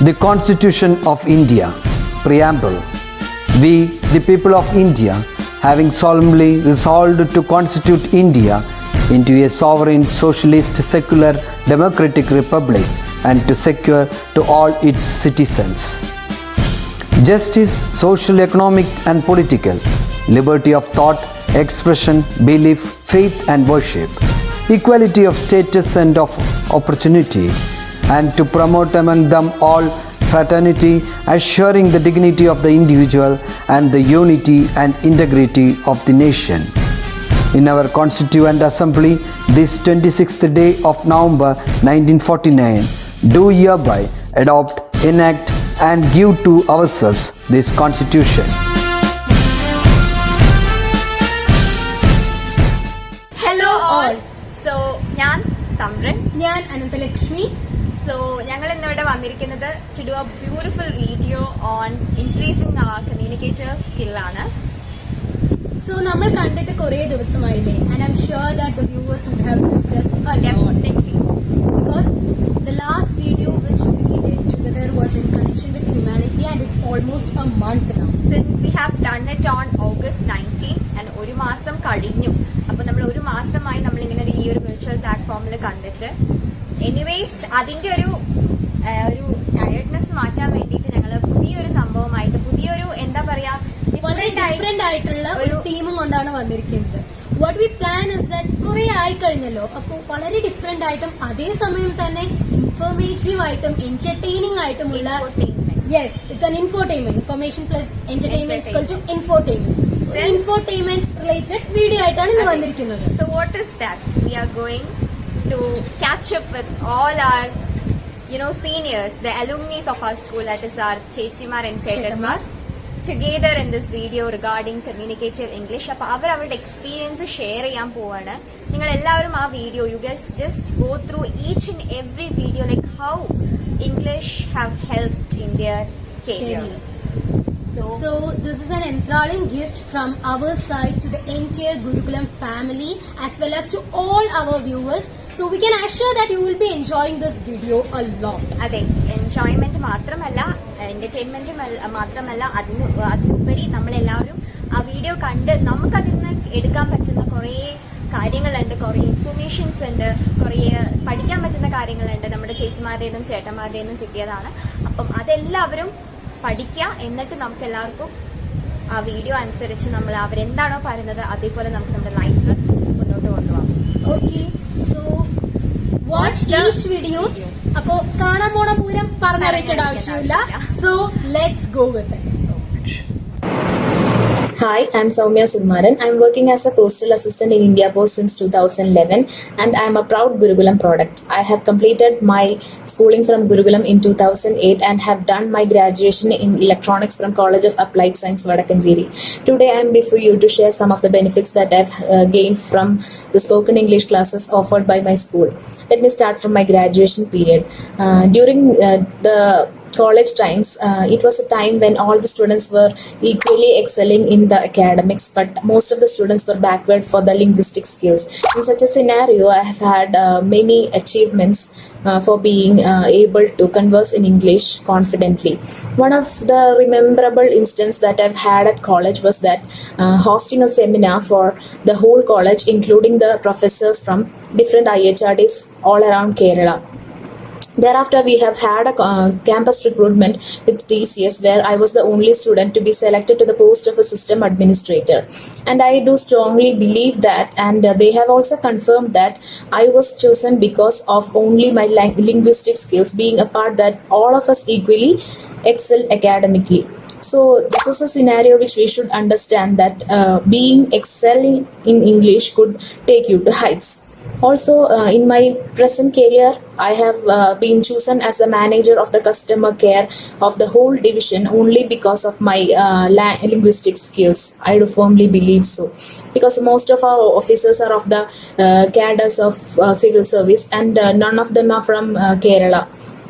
The Constitution of India. Preamble. We, the people of India, having solemnly resolved to constitute India into a sovereign, socialist, secular, democratic republic and to secure to all its citizens justice, social, economic and political, liberty of thought, expression, belief, faith and worship, equality of status and of opportunity, and to promote among them all fraternity, assuring the dignity of the individual and the unity and integrity of the nation. In our Constituent Assembly, this 26th day of November 1949, do hereby adopt, enact and give to ourselves this Constitution. Hello all. So, ഞാൻ സംരൻ, ഞാൻ Ananthalakshmi. So, ഞങ്ങൾ ഇന്നിവിടെ വന്നിരിക്കുന്നത് to do a beautiful video on increasing our communicator skill ആണ്. So നമ്മൾ കണ്ടിട്ട് കുറേ ദിവസമായില്ലേ, and I'm sure that the viewers would have discussed a lot. Definitely. Because the last video which we did together was in connection with humanity and it's almost a month now. Since we have done it on August 19 and ഒരു മാസം കഴിഞ്ഞു. അപ്പോൾ നമ്മൾ ഒരു മാസമായി നമ്മളിങ്ങനെ ഈ ഒരു വിർച്വൽ പ്ലാറ്റ്ഫോമിൽ കണ്ടിട്ട് എനിവേസ് അതിന്റെ ഒരു ടയർഡ്നെസ് മാറ്റാൻ വേണ്ടിയിട്ട് ഞങ്ങൾ പുതിയൊരു സംഭവമായിട്ട് പുതിയൊരു എന്താ പറയാ വളരെ ഡിഫറെന്റ് ആയിട്ടുള്ള ഒരു തീമും കൊണ്ടാണ് വന്നിരിക്കുന്നത്. What we plan is that കുറെ ആയി കഴിഞ്ഞല്ലോ, അപ്പോൾ വളരെ ഡിഫറെന്റ് ആയിട്ടും അതേസമയം തന്നെ ഇൻഫോർമേറ്റീവ് ആയിട്ടും എന്റർടൈനിങ് ആയിട്ടുമുള്ള yes it's an infotainment. Information plus entertainment equal to infotainment. Infotainment related video ആയിട്ടാണ് ഇന്ന് വന്നിരിക്കുന്നത്. So what is that? We are going to catch up with all our seniors, the alumni of our school, that is our Chechimar and Chetamar, together in this video regarding communicative English. അപ്പോൾ അവരുടെ experience share ചെയ്യാൻ പോവാണ്. നിങ്ങൾ എല്ലാവരും ആ video you guys just go through each and every video like how English have helped in their career. So this is an enthralling gift from our side to the entire Gurukulam family as well as to all our viewers. So we can assure that you will be enjoying this video a lot. അതെ, enjoyment മാത്രമല്ല entertainment മാത്രമല്ല അതിനുപരി നമ്മളെല്ലാവരും ആ video കണ്ട് നമുക്കതിൽ നിന്ന് എടുക്കാൻ പറ്റുന്ന കുറേ കാര്യങ്ങളുണ്ട്, കുറേ ഇൻഫർമേഷൻസ് ഉണ്ട്, കുറേ പഠിക്കാൻ പറ്റുന്ന കാര്യങ്ങളുണ്ട്. നമ്മുടെ ചേച്ചിമാരുടേന്നും ചേട്ടന്മാരുടേന്നും കിട്ടിയതാണ്. അപ്പം അതെല്ലാവരും പഠിക്കുക. എന്നിട്ട് നമുക്ക് എല്ലാവർക്കും ആ വീഡിയോ അനുസരിച്ച് നമ്മൾ അവരെന്താണോ പറയുന്നത് അതേപോലെ നമുക്ക് നമ്മുടെ ലൈഫ് മുന്നോട്ട് കൊണ്ടുപോകാം. Okay, so watch each videos. അപ്പോൾ കാണാൻ പോണ പൂരം പറഞ്ഞറിയിക്കേണ്ട ആവശ്യമില്ല. So let's go with it. Hi, I'm Soumya Sukumaran. I'm working as a postal assistant in India Post since 2011 and I'm a proud Gurukulam product. I have completed my schooling from Gurukulam in 2008 and have done my graduation in electronics from College of Applied Science, Vadakanjeri. Today I am before you to share some of the benefits that I've gained from the spoken English classes offered by my school. Let me start from my graduation period. During the college times, it was a time when all the students were equally excelling in the academics, but most of the students were backward for the linguistic skills. In such a scenario, I have had many achievements for being able to converse in English confidently. One of the rememberable instances that I've had at college was that hosting a seminar for the whole college, including the professors from different IHRDs all around Kerala. Thereafter, we have had a campus recruitment with TCS where I was the only student to be selected to the post of a system administrator. And I do strongly believe that, and they have also confirmed that I was chosen because of only my linguistic skills being a part that all of us equally excel academically. So this is a scenario which we should understand that being excelling in English could take you to heights. Also, in my present career, I have been chosen as the manager of the customer care of the whole division only because of my linguistic skills. I do firmly believe so. Because most of our officers are of the cadres of civil service and none of them are from Kerala.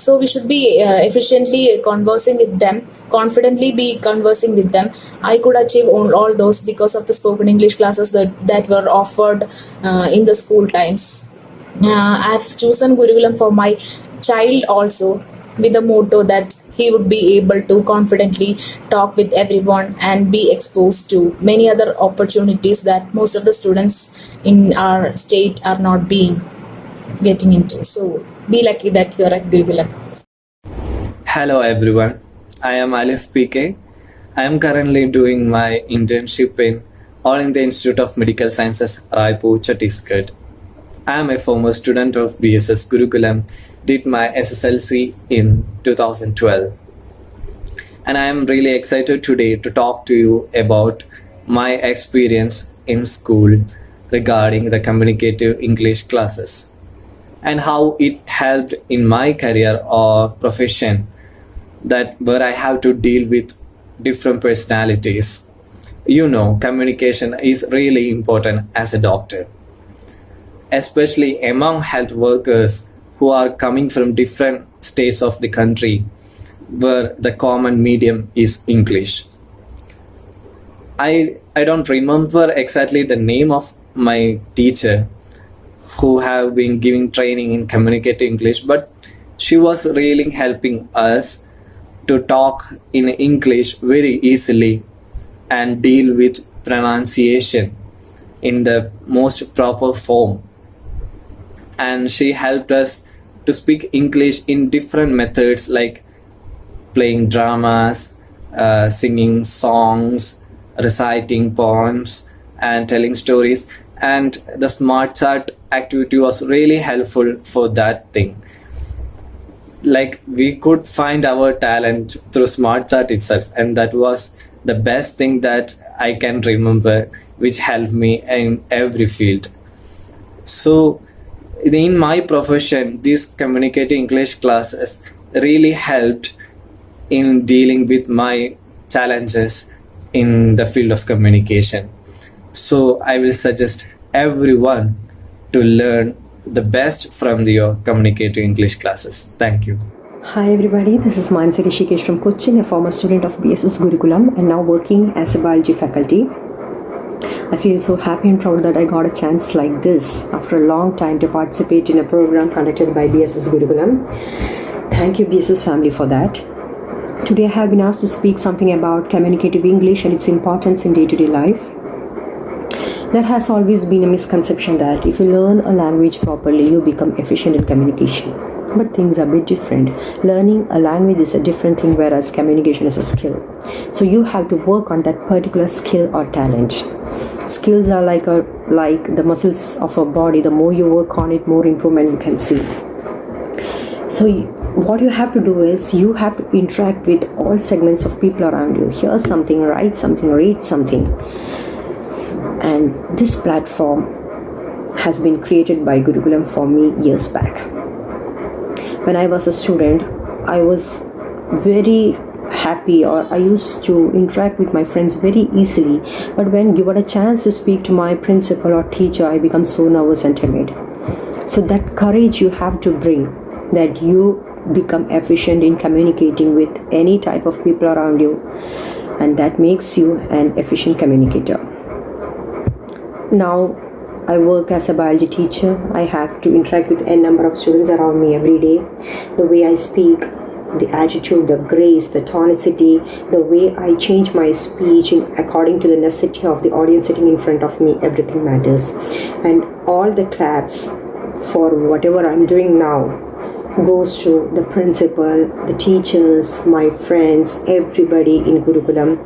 So we should be efficiently conversing with them, confidently be conversing with them. I could achieve all those because of the spoken English classes that were offered in the school times. I've chosen Gurukulam for my child also with the motto that he would be able to confidently talk with everyone and be exposed to many other opportunities that most of the students in our state are not being getting into. So be lucky that you're at Gurukulam. Hello everyone, I am Alif PK. I am currently doing my internship in All India Institute of Medical Sciences, Raipur, Chhattisgarh. I am a former student of BSS Gurukulam, did my SSLC in 2012. And I am really excited today to talk to you about my experience in school regarding the communicative English classes and how it helped in my career or profession, that where I have to deal with different personalities. You know, communication is really important as a doctor, especially among health workers who are coming from different states of the country where the common medium is English. I don't remember exactly the name of my teacher who have been giving training in communicative English, but she was really helping us to talk in English very easily and deal with pronunciation in the most proper form. And she helped us to speak English in different methods like playing dramas, singing songs, reciting poems, and telling stories. And the Smart Chart activity was really helpful for that thing. Like we could find our talent through Smart Chart itself, and that was the best thing that I can remember, which helped me in every field. So in my profession, these communicating English classes really helped in dealing with my challenges in the field of communication. So I will suggest everyone to learn the best from your communicative English classes. Thank you. Hi everybody, this is Mansa Rishikesh from Cochin, a former student of BSS Gurukulam and now working as a biology faculty. I feel so happy and proud that I got a chance like this after a long time to participate in a program conducted by BSS Gurukulam. Thank you BSS family for that. Today I have been asked to speak something about communicative English and its importance in day-to-day life. There has always been a misconception that if you learn a language properly, you become efficient in communication. But things are a bit different. Learning a language is a different thing, whereas communication is a skill. So you have to work on that particular skill or talent. Skills are like the muscles of a body. The more you work on it, more improvement you can see. So what you have to do is you have to interact with all segments of people around you. Hear something, write something, read something. And this platform has been created by Gurukulam for me years back. When I was a student, I was very happy, or I used to interact with my friends very easily. But when given a chance to speak to my principal or teacher, I become so nervous and timid. So that courage you have to bring, that you become efficient in communicating with any type of people around you, and that makes you an efficient communicator. Now I work as a biology teacher. I have to interact with a number of students around me every day. The way I speak, the attitude, the grace, the tonicity, the way I change my speech according to the necessity of the audience sitting in front of me, everything matters. And all the claps for whatever I'm doing now goes to the principal, the teachers, my friends, everybody in Gurukulam.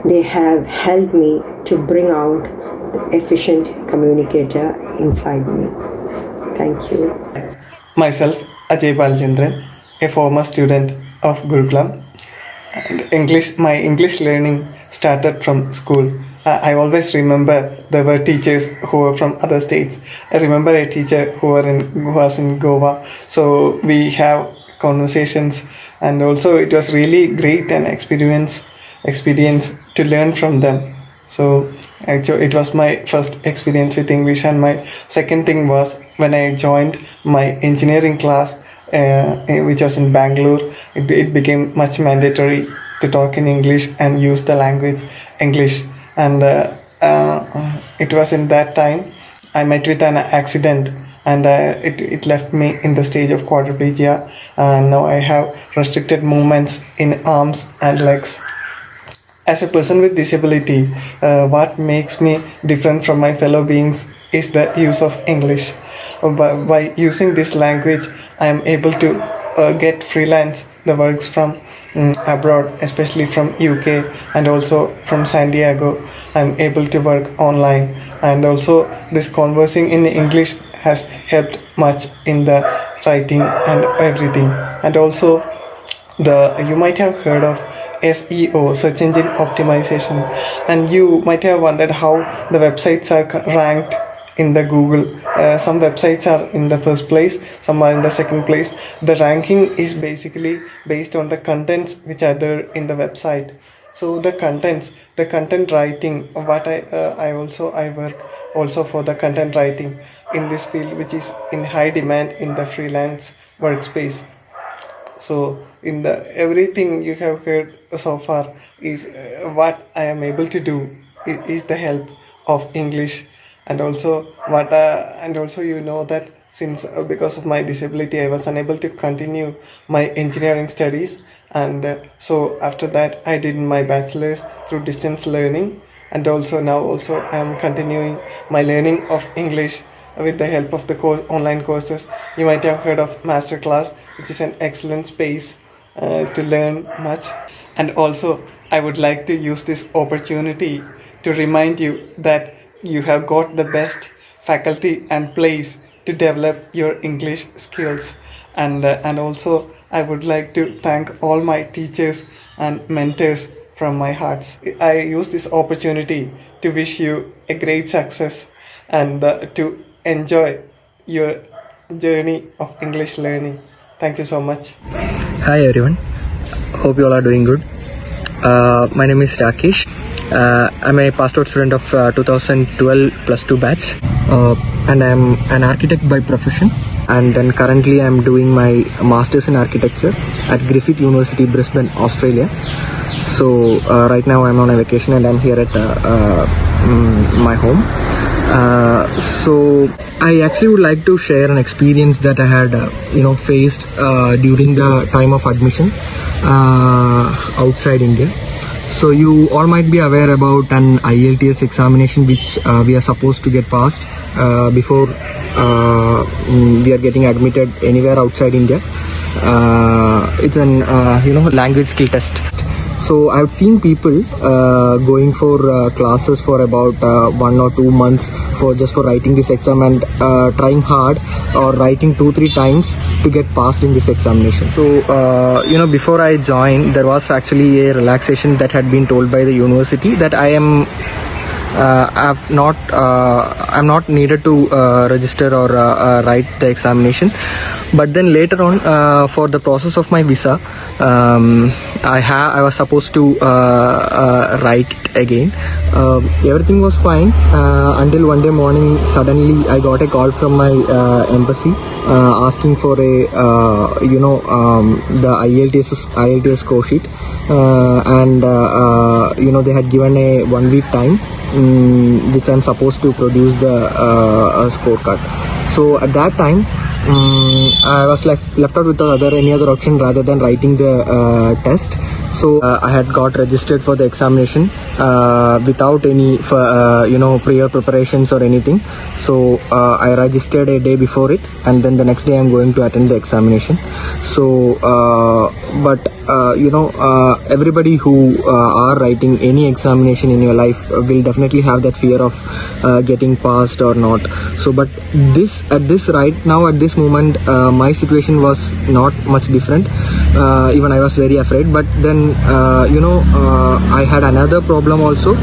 They have helped me to bring out the efficient communicator inside me. Thank you. Myself, Ajay Balchandran, a former student of Gurukulam. And my English learning started from school. I always remember there were teachers who were from other states. I remember a teacher who was in Goa. So we have conversations, and also it was really great an experience to learn from them. So actually it was my first experience with English, and my second thing was when I joined my engineering class, which was in Bangalore. It became much mandatory to talk in English and use the language English. And it was in that time I met with an accident and it left me in the stage of quadriplegia, and now I have restricted movements in arms and legs. As a person with disability, what makes me different from my fellow beings is the use of English. By using this language, I am able to get freelance the works from abroad, especially from UK and also from San Diego. I'm able to work online, and also this conversing in English has helped much in the writing and everything. And also you might have heard of SEO, search engine optimization, and you might have wondered how the websites are ranked in the Google. Some websites are in the first place, some are in the second place. The ranking is basically based on the contents which are there in the website. So the content writing, what I work also for the content writing in this field, which is in high demand in the freelance workspace. So in the everything you have heard so far is what I am able to do is the help of English. And also you know that since because of my disability I was unable to continue my engineering studies, and so after that I did my bachelor's through distance learning, and also I am continuing my learning of English with the help of the online courses. You might have heard of Masterclass, which is an excellent space to learn much. And also I would like to use this opportunity to remind you that you have got the best faculty and place to develop your English skills. And also I would like to thank all my teachers and mentors from my heart. I use this opportunity to wish you a great success and to enjoy your journey of English learning. Thank you so much. Hi everyone, hope you all are doing good. My name is Rakesh. I'm a passed out student of 2012 plus 2 batch, and I'm an architect by profession, and then currently I'm doing my masters in architecture at Griffith University, Brisbane, Australia. So right now I'm on a vacation and I'm here at my home. So I actually would like to share an experience that I had faced during the time of admission outside India. So you all might be aware about an IELTS examination which we are supposed to get passed before we are getting admitted anywhere outside India. It's an language skill test. So I've seen people going for classes for about 1 or 2 months for writing this exam, and trying hard or writing 2-3 times to get passed in this examination. So before I joined, there was actually a relaxation that had been told by the university that I'm not needed to register or write the examination. But then later on, for the process of my visa, I was supposed to write it again. Everything was fine until one day morning, suddenly I got a call from my embassy asking for the IELTS score sheet, and they had given a 1 week time which I'm supposed to produce the scorecard. So at that time, I was left out with any other option rather than writing the test. So I had got registered for the examination without any prior preparations or anything. So I registered a day before it, and then the next day I'm going to attend the examination. So everybody who are writing any examination in your life will definitely have that fear of getting passed or not. So but at this moment, my situation was not much different. Even I was very afraid, but then I had another problem also.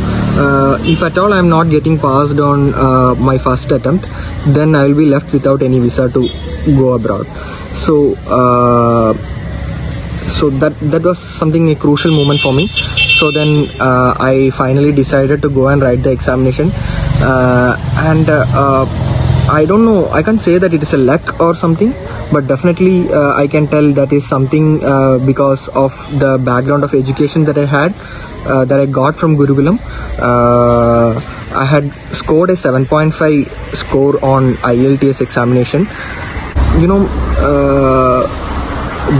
If at all I'm not getting passed on my first attempt, then I will be left without any visa to go abroad. So that was a crucial moment for me. So then I finally decided to go and write the examination, and I don't know, I can't say that it is a luck or something, but definitely I can tell that is something because of the background of education that I had, that I got from Gurukulam. I had scored a 7.5 score on IELTS examination.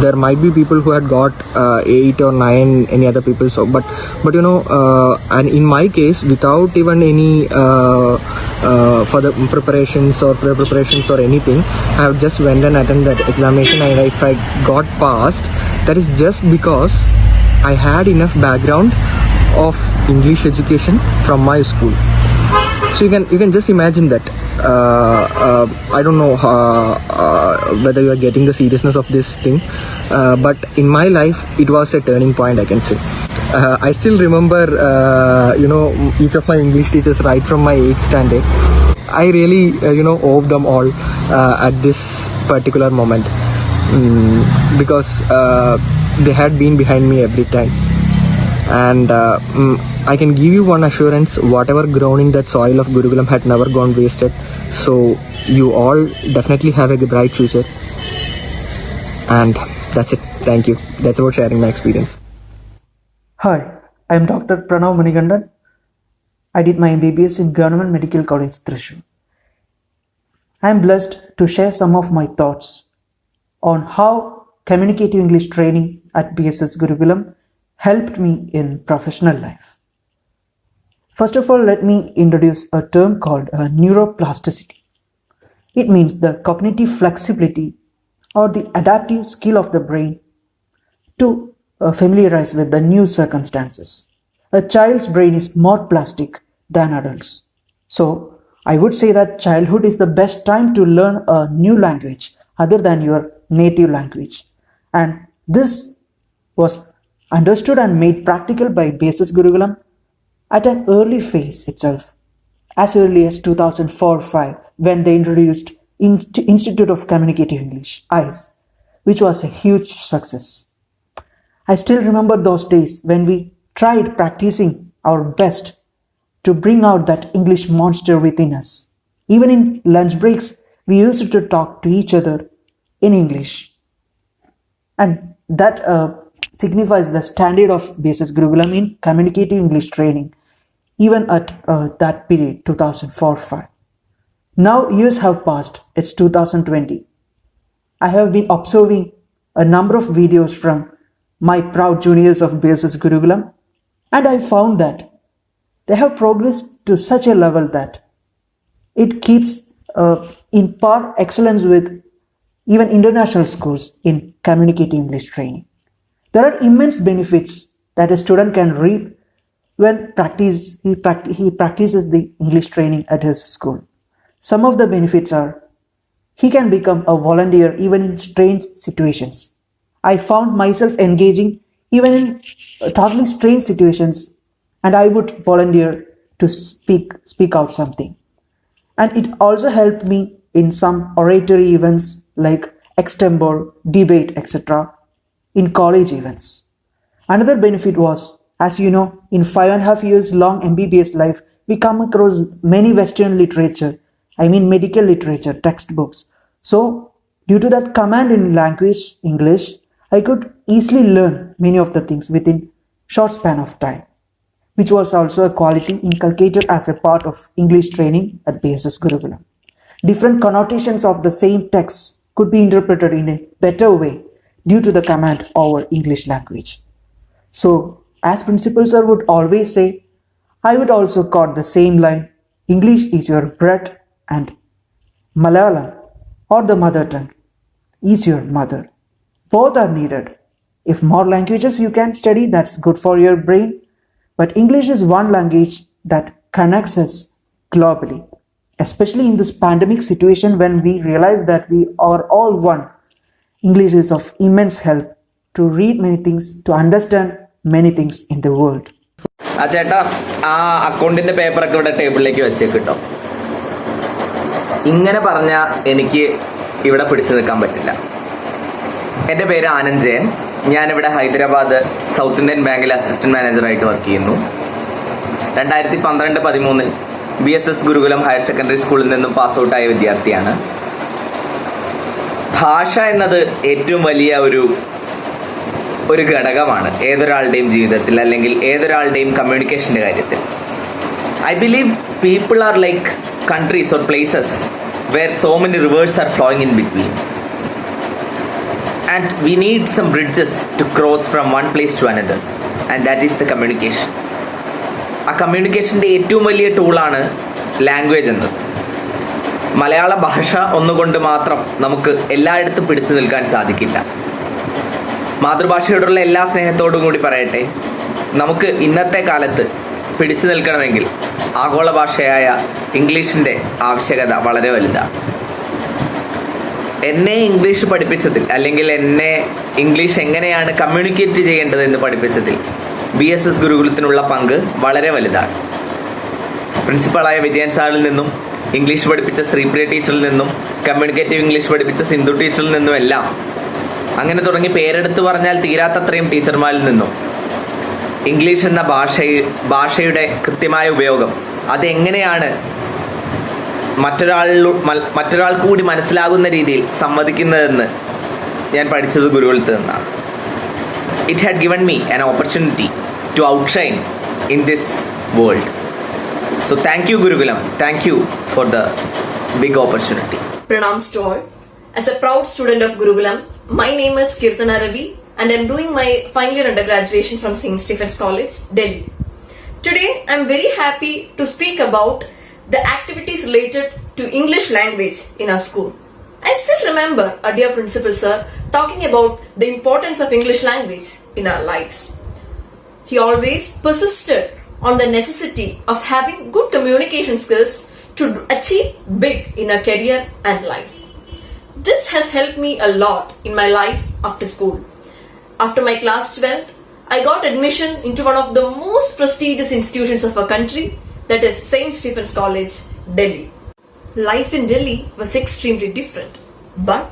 There might be people who had got 8 or 9, any other people. So, but and in my case, without even any further preparations or pre-preparations or anything, I have just went and attended that examination, and if I got passed, that is just because I had enough background of English education from my school. So you can just imagine that. I don't know whether you are getting the seriousness of this thing, but in my life it was a turning point, I can say. I still remember each of my English teachers right from my 8th standard. I really owe them all at this particular moment, because they had been behind me every time. And I can give you one assurance: whatever grown in that soil of Gurukulam had never gone wasted. So you all definitely have a bright future. And that's it. Thank you. That's about sharing my experience. Hi, I am Dr. Pranav Manigandan. I did my MBBS in Government Medical College, Thrissur. I am blessed to share some of my thoughts on how communicative English training at BSS Gurukulam helped me in professional life. First of all, let me introduce a term called neuroplasticity. It means the cognitive flexibility or the adaptive skill of the brain to familiarize with the new circumstances. A child's brain is more plastic than adults. So I would say that childhood is the best time to learn a new language other than your native language. And this was understood and made practical by BSS Gurukulam at an early phase itself, as early as 2004-05, when they introduced Institute of Communicative English, ICE, which was a huge success. I still remember those days when we tried practicing our best to bring out that English monster within us. Even in lunch breaks, we used to talk to each other in English. And that signifies the standard of BSS Gurukulam in communicative English training, even at that period, 2004-05. Now years have passed, it's 2020. I have been observing a number of videos from my proud juniors of BSS Gurukulam, and I found that they have progressed to such a level that it keeps in par excellence with even international schools in communicative English training. There are immense benefits that a student can reap when he practices the English training at his school. Some of the benefits are: he can become a volunteer even in strange situations. I found myself engaging even in totally strange situations, and I would volunteer to speak out something. And it also helped me in some oratory events like extempore, debate, etc. in college events. Another benefit was, as you know, in 5.5 years long MBBS life, we come across many Western literature, medical literature, textbooks. So due to that command in language, English, I could easily learn many of the things within short span of time, which was also a quality inculcated as a part of English training at BSS Gurukulam. Different connotations of the same text could be interpreted in a better way due to the command over English language. So, as Principal Sir would always say, I would also quote the same line: English is your bread and Malayalam, or the mother tongue, is your mother. Both are needed. If more languages you can study, that's good for your brain. But English is one language that connects us globally, especially in this pandemic situation when we realize that we are all one. English is of immense help to read many things, to understand many things in the world. ആ ചേട്ടാ, ആ അക്കൗണ്ടിൻ്റെ പേപ്പറൊക്കെ ഇവിടെ ടേബിളിലേക്ക് വെച്ചേക്ക് കേട്ടോ. ഇങ്ങനെ പറഞ്ഞാൽ എനിക്ക് ഇവിടെ പിടിച്ചു നിൽക്കാൻ പറ്റില്ല. എൻ്റെ പേര് ആനന്ദ് ജയൻ. ഞാനിവിടെ ഹൈദരാബാദ് സൗത്ത് ഇന്ത്യൻ ബാങ്കിൽ അസിസ്റ്റൻറ്റ് മാനേജറായിട്ട് വർക്ക് ചെയ്യുന്നു. 2012-13 BSS ഗുരുകുലം ഹയർ സെക്കൻഡറി സ്കൂളിൽ നിന്നും പാസ് ഔട്ടായ വിദ്യാർത്ഥിയാണ്. ഭാഷ എന്നത് ഏറ്റവും വലിയ ഒരു ഘടകമാണ് ഏതൊരാളുടെയും ജീവിതത്തിൽ, അല്ലെങ്കിൽ ഏതൊരാളുടെയും കമ്മ്യൂണിക്കേഷൻ്റെ കാര്യത്തിൽ. I believe people are like countries or places where so many rivers are flowing in between. And we need some bridges to cross from one place to another. And that is the communication. ആ കമ്മ്യൂണിക്കേഷൻ്റെ ഏറ്റവും വലിയ ടൂളാണ് language എന്നത്. മലയാള ഭാഷ ഒന്നുകൊണ്ട് മാത്രം നമുക്ക് എല്ലായിടത്തും പിടിച്ചു നിൽക്കാൻ സാധിക്കില്ല. മാതൃഭാഷയോടുള്ള എല്ലാ സ്നേഹത്തോടും കൂടി പറയട്ടെ, നമുക്ക് ഇന്നത്തെ കാലത്ത് പിടിച്ചു നിൽക്കണമെങ്കിൽ ആഗോള ഭാഷയായ ഇംഗ്ലീഷിൻ്റെ ആവശ്യകത വളരെ വലുതാണ്. എന്നെ ഇംഗ്ലീഷ് പഠിപ്പിച്ചതിൽ, അല്ലെങ്കിൽ എന്നെ ഇംഗ്ലീഷ് എങ്ങനെയാണ് കമ്മ്യൂണിക്കേറ്റ് ചെയ്യേണ്ടതെന്ന് പഠിപ്പിച്ചതിൽ BSS ഗുരുകുലത്തിനുള്ള പങ്ക് വളരെ വലുതാണ്. പ്രിൻസിപ്പളായ വിജയൻ സാറിൽ നിന്നും, ഇംഗ്ലീഷ് പഠിപ്പിച്ച ശ്രീപ്രിയ ടീച്ചറിൽ നിന്നും, കമ്മ്യൂണിക്കേറ്റീവ് ഇംഗ്ലീഷ് പഠിപ്പിച്ച സിന്ധു ടീച്ചറിൽ നിന്നും എല്ലാം, അങ്ങനെ തുടങ്ങി പേരെടുത്ത് പറഞ്ഞാൽ തീരാത്തത്രയും ടീച്ചർമാരിൽ നിന്നും ഇംഗ്ലീഷ് എന്ന ഭാഷയുടെ കൃത്യമായ ഉപയോഗം, അതെങ്ങനെയാണ് മറ്റൊരാൾക്ക് കൂടി മനസ്സിലാകുന്ന രീതിയിൽ സംവദിക്കുന്നതെന്ന് ഞാൻ പഠിച്ചത് ഗുരുകുലത്തിൽ നിന്നാണ്. It had given me an opportunity to outshine in this world. So thank you Gurukulam, thank you for the big opportunity. Pranams to all. As a proud student of Gurukulam, my name is Kirtana Ravi and I am doing my final year undergraduation from St. Stephen's College, Delhi. Today I am very happy to speak about the activities related to English language in our school. I still remember our dear principal sir talking about the importance of English language in our lives. He always persisted on the necessity of having good communication skills to achieve big in a career and life. This has helped me a lot in my life after school. After my class 12th, I got admission into one of the most prestigious institutions of our country, that is St. Stephen's College, Delhi. Life in Delhi was extremely different, but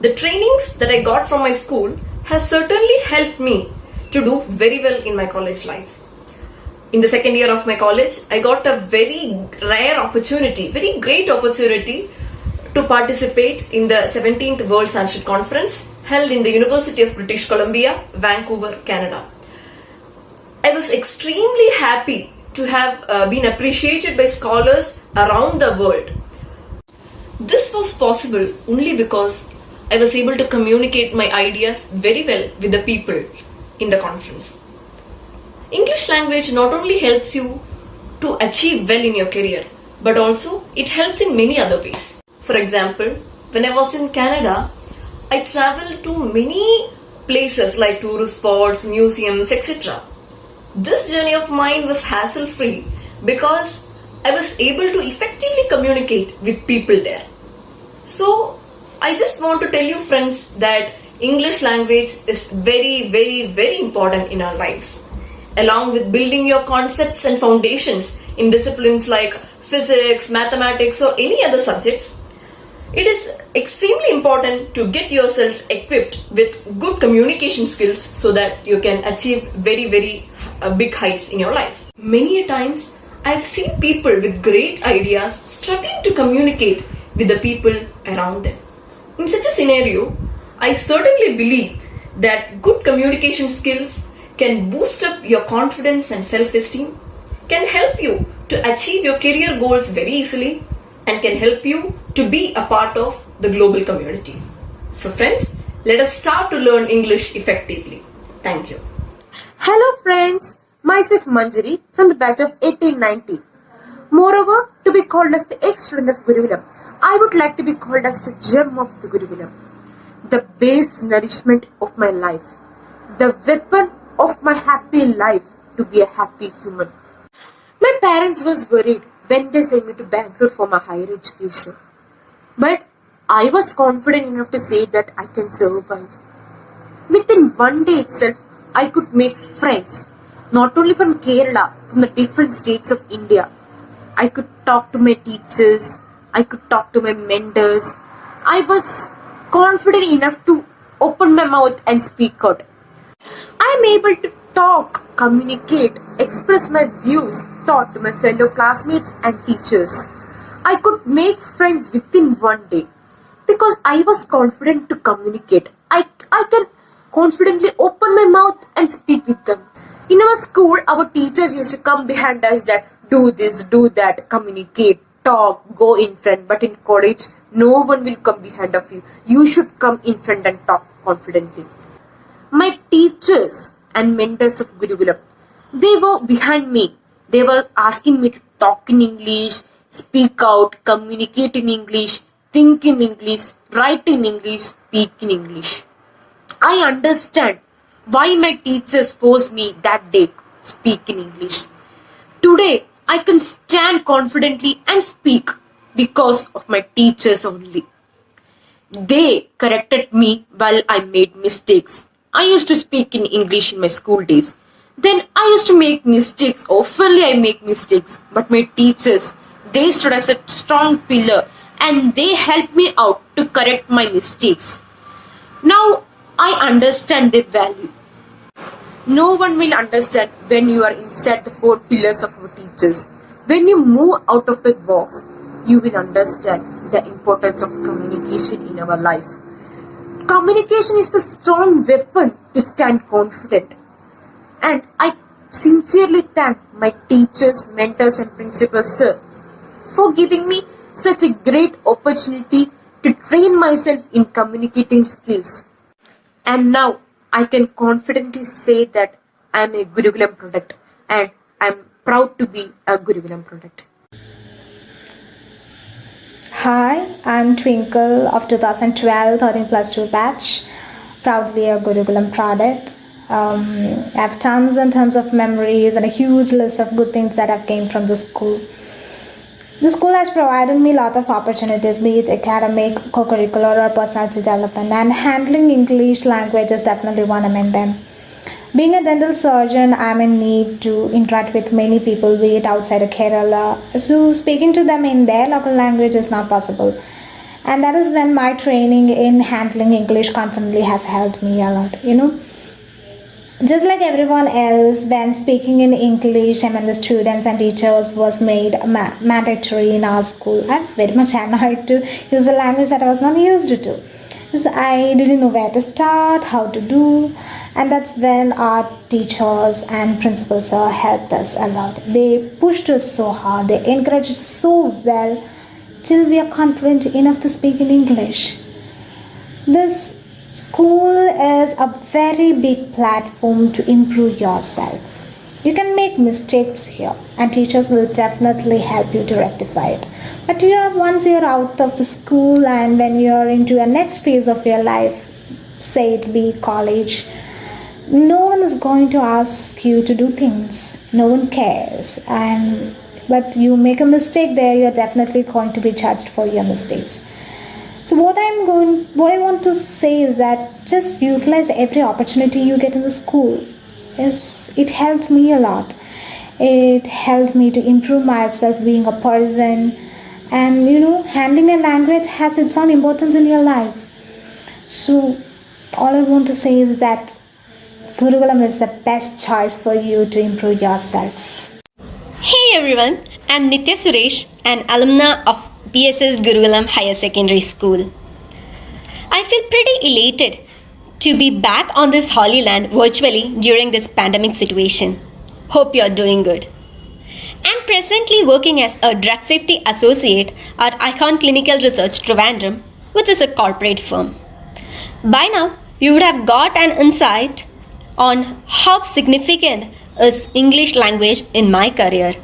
the trainings that I got from my school has certainly helped me to do very well in my college life. In the second year of my college, I got a very rare opportunity, very great opportunity to participate in the 17th World Sanskrit Conference held in the University of British Columbia, Vancouver, Canada. I was extremely happy to have been appreciated by scholars around the world. This was possible only because I was able to communicate my ideas very well with the people in the conference. English language not only helps you to achieve well in your career, but also it helps in many other ways. For example, when I was in Canada, I traveled to many places like tourist spots, museums, etc. This journey of mine was hassle-free because I was able to effectively communicate with people there. So, I just want to tell you friends that English language is very, very, very important in our lives. Along with building your concepts and foundations in disciplines like physics, mathematics or any other subjects, it is extremely important to get yourselves equipped with good communication skills so that you can achieve very, very big heights in your life. Many a times, I've seen people with great ideas struggling to communicate with the people around them. In such a scenario, I certainly believe that good communication skills can boost up your confidence and self-esteem, can help you to achieve your career goals very easily, and can help you to be a part of the global community. So friends, let us start to learn English effectively. Thank you. Hello friends, myself Manjari from the batch of 1890. Moreover, to be called as the ex-student of Gurukulam, I would like to be called as the gem of the Gurukulam, the base nourishment of my life, the weapon of my happy life to be a happy human. My parents was worried when they sent me to Bangalore for my higher education, but I was confident enough to say that I can survive. Within one day itself, I could make friends, not only from Kerala, from the different states of India. I could talk to my teachers, I could talk to my mentors. I was confident enough to open my mouth and speak out. I am able to talk, communicate, express my views, thought to my fellow classmates and teachers. I could make friends within one day because I was confident to communicate. I can confidently open my mouth and speak with them. In our school, our teachers used to come behind us that do this, do that, communicate, talk, go in front. But in college, no one will come behind of you. You should come in front and talk confidently. My teachers and mentors of Gurukulam, they were behind me. They were asking me to talk in English, speak out, communicate in English, think in English, write in English, speak in English. I understand why my teachers forced me that day to speak in English. Today, I can stand confidently and speak because of my teachers only. They corrected me while I made mistakes. I used to speak in English in my school days. Then I used to make mistakes. Oftenly I make mistakes. But my teachers, they stood as a strong pillar and they helped me out to correct my mistakes. Now I understand their value. No one will understand when you are inside the four pillars of our teachers. When you move out of the box, you will understand the importance of communication in our life. Communication is the strong weapon to stand confident. And I sincerely thank my teachers, mentors and principals, sir, for giving me such a great opportunity to train myself in communicating skills. And now I can confidently say that I am a Gurukulam product and I am proud to be a Gurukulam product. Hi, I'm Twinkle of 2012 13 plus 2 batch, proudly a Gurukulam product. I have tons and tons of memories and a huge list of good things that have came from the school. The school has provided me a lot of opportunities, be it academic, co-curricular or personality development, and handling English language is definitely one among them. Being a dental surgeon, I'm in need to interact with many people, be it outside of Kerala. So speaking to them in their local language is not possible. And that is when my training in handling English confidently has helped me a lot, Just like everyone else, when speaking in English among the students and teachers was made mandatory in our school, I was very much annoyed to use the language that I was not used to. Because I didn't know where to start, how to do, and that's when our teachers and principals helped us a lot. They pushed us so hard, they encouraged us so well, till we are confident enough to speak in English. This school is a very big platform to improve yourself. You can make mistakes here and teachers will definitely help you to rectify it. But once you're out of the school and when you're into your next phase of your life, say it be college, no one is going to ask you to do things. No one cares. But you make a mistake there, you're definitely going to be judged for your mistakes. So what I want to say is that just utilize every opportunity you get in the school. It helped me a lot. It helped me to improve myself being a person, and handling a language has its own importance in your life. So all I want to say is that Gurukulam is the best choice for you to improve yourself. Hey everyone, I'm Nitya Suresh, an alumna of BSS Gurukulam Higher Secondary School. I feel pretty elated to be back on this holy land virtually during this pandemic situation. Hope you're doing good. I'm presently working as a drug safety associate at Icon Clinical Research Trivandrum, which is a corporate firm. By now, you would have got an insight on how significant is English language in my career.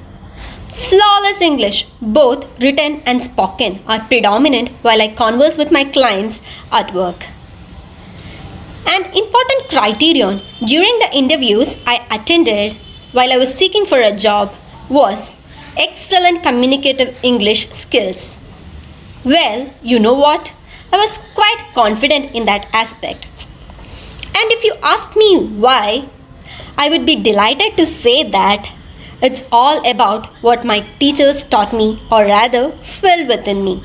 Flawless English, both written and spoken, are predominant while I converse with my clients at work. An important criterion during the interviews I attended while I was seeking for a job was excellent communicative English skills. Well, you know what? I was quite confident in that aspect. And if you ask me why, I would be delighted to say that it's all about what my teachers taught me, or rather, filled within me.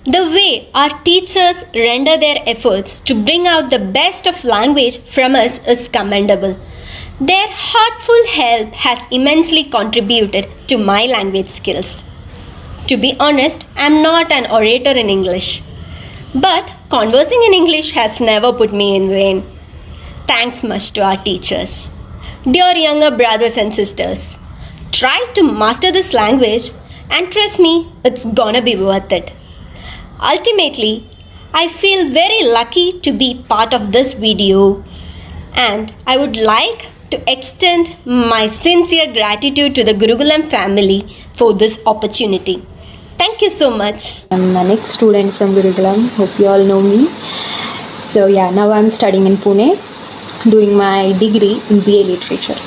The way our teachers render their efforts to bring out the best of language from us is commendable. Their heartful help has immensely contributed to my language skills. To be honest, I'm not an orator in English, but conversing in English has never put me in vain. Thanks much to our teachers. Dear younger brothers and sisters, try to master this language, and trust me, it's gonna be worth it. Ultimately, I feel very lucky to be part of this video, and I would like to extend my sincere gratitude to the Gurukulam family for this opportunity. Thank you so much. I'm the next student from Gurukulam. Hope you all know me. So yeah, now I'm studying in Pune, doing my degree in BA Literature.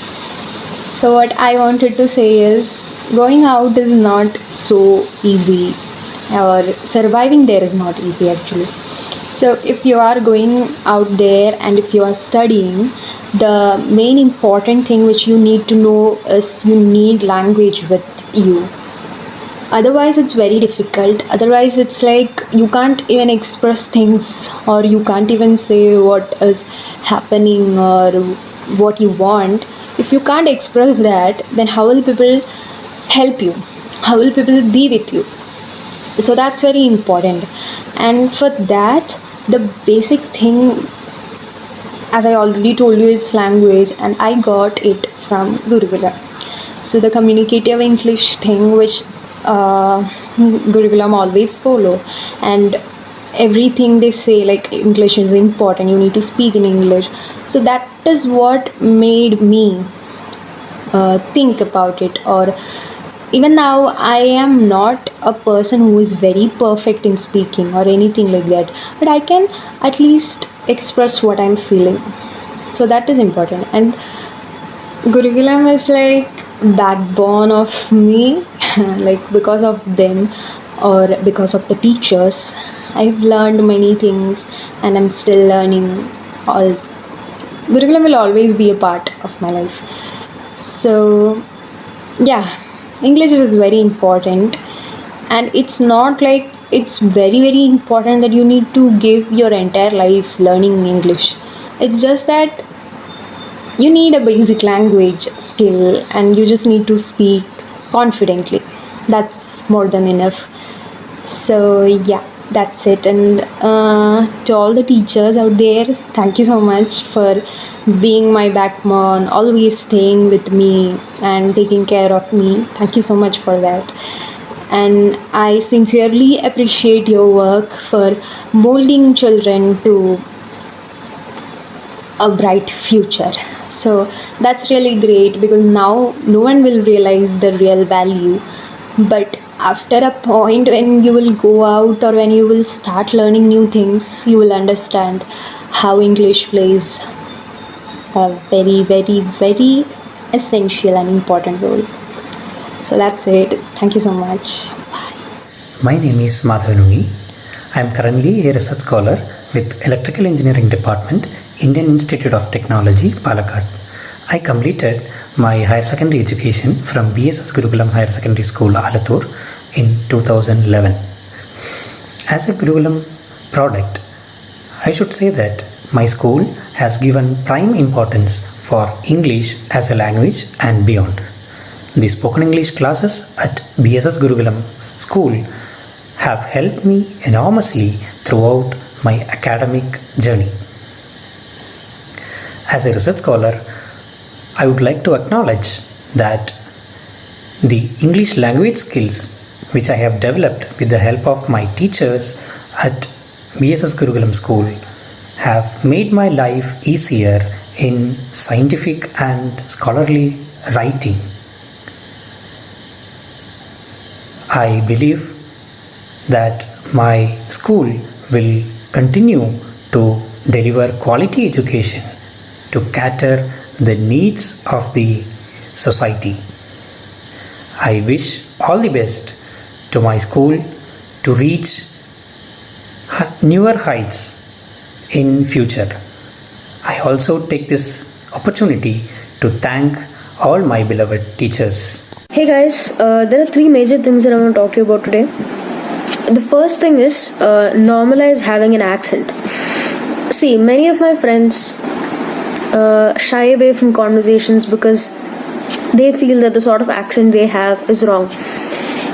So what I wanted to say is, going out is not so easy, or surviving there is not easy actually. So if you are going out there and if you are studying, the main important thing which you need to know is you need language with you. Otherwise it's very difficult. Otherwise it's like you can't even express things, or you can't even say what is happening or what you want. If you can't express that, then how will people help you? How will people be with you? So that's very important. And for that, the basic thing, as I already told you, is language, and I got it from Gurukulam. So the communicative English thing which Gurukulam always follow, and everything they say like English is important, you need to speak in English. So that is what made me think about it. Or even now, I am not a person who is very perfect in speaking or anything like that, but I can at least express what I'm feeling. So that is important. And Gurukulam is like backbone of me. Like because of them, or because of the teachers, I've learned many things, and I'm still learning. All Gurukulam will always be a part of my life. So yeah, English is very important, and it's not like it's very important that you need to give your entire life learning English. It's just that you need a basic language skill, and you just need to speak confidently. That's more than enough. So yeah, that's it. And to all the teachers out there, thank you so much for being my backbone, always staying with me and taking care of me. Thank you so much for that. And I sincerely appreciate your work for molding children to a bright future. So that's really great, because now no one will realize the real value, but after a point when you will go out, or when you will start learning new things, you will understand how English plays a very essential and important role. So that's it. Thank you so much. My name is Madhavanuni. I am currently a research scholar with Electrical Engineering Department, Indian Institute of Technology, Palakkad. I completed my higher secondary education from BSS Gurukulam Higher Secondary School, Alathur in 2011. As a Gurukulam product, I should say that my school has given prime importance for English as a language and beyond. The spoken English classes at BSS Gurukulam School have helped me enormously throughout my academic journey. As a research scholar, I would like to acknowledge that the English language skills which I have developed with the help of my teachers at BSS Gurukulam School have made my life easier in scientific and scholarly writing. I believe that my school will continue to deliver quality education to cater the needs of the society. I wish all the best to my school to reach newer heights in future. I also take this opportunity to thank all my beloved teachers. Hey guys, there are three major things that I want to talk to you about today. The first thing is normalize having an accent. See, many of my friends shy away from conversations because they feel that the sort of accent they have is wrong.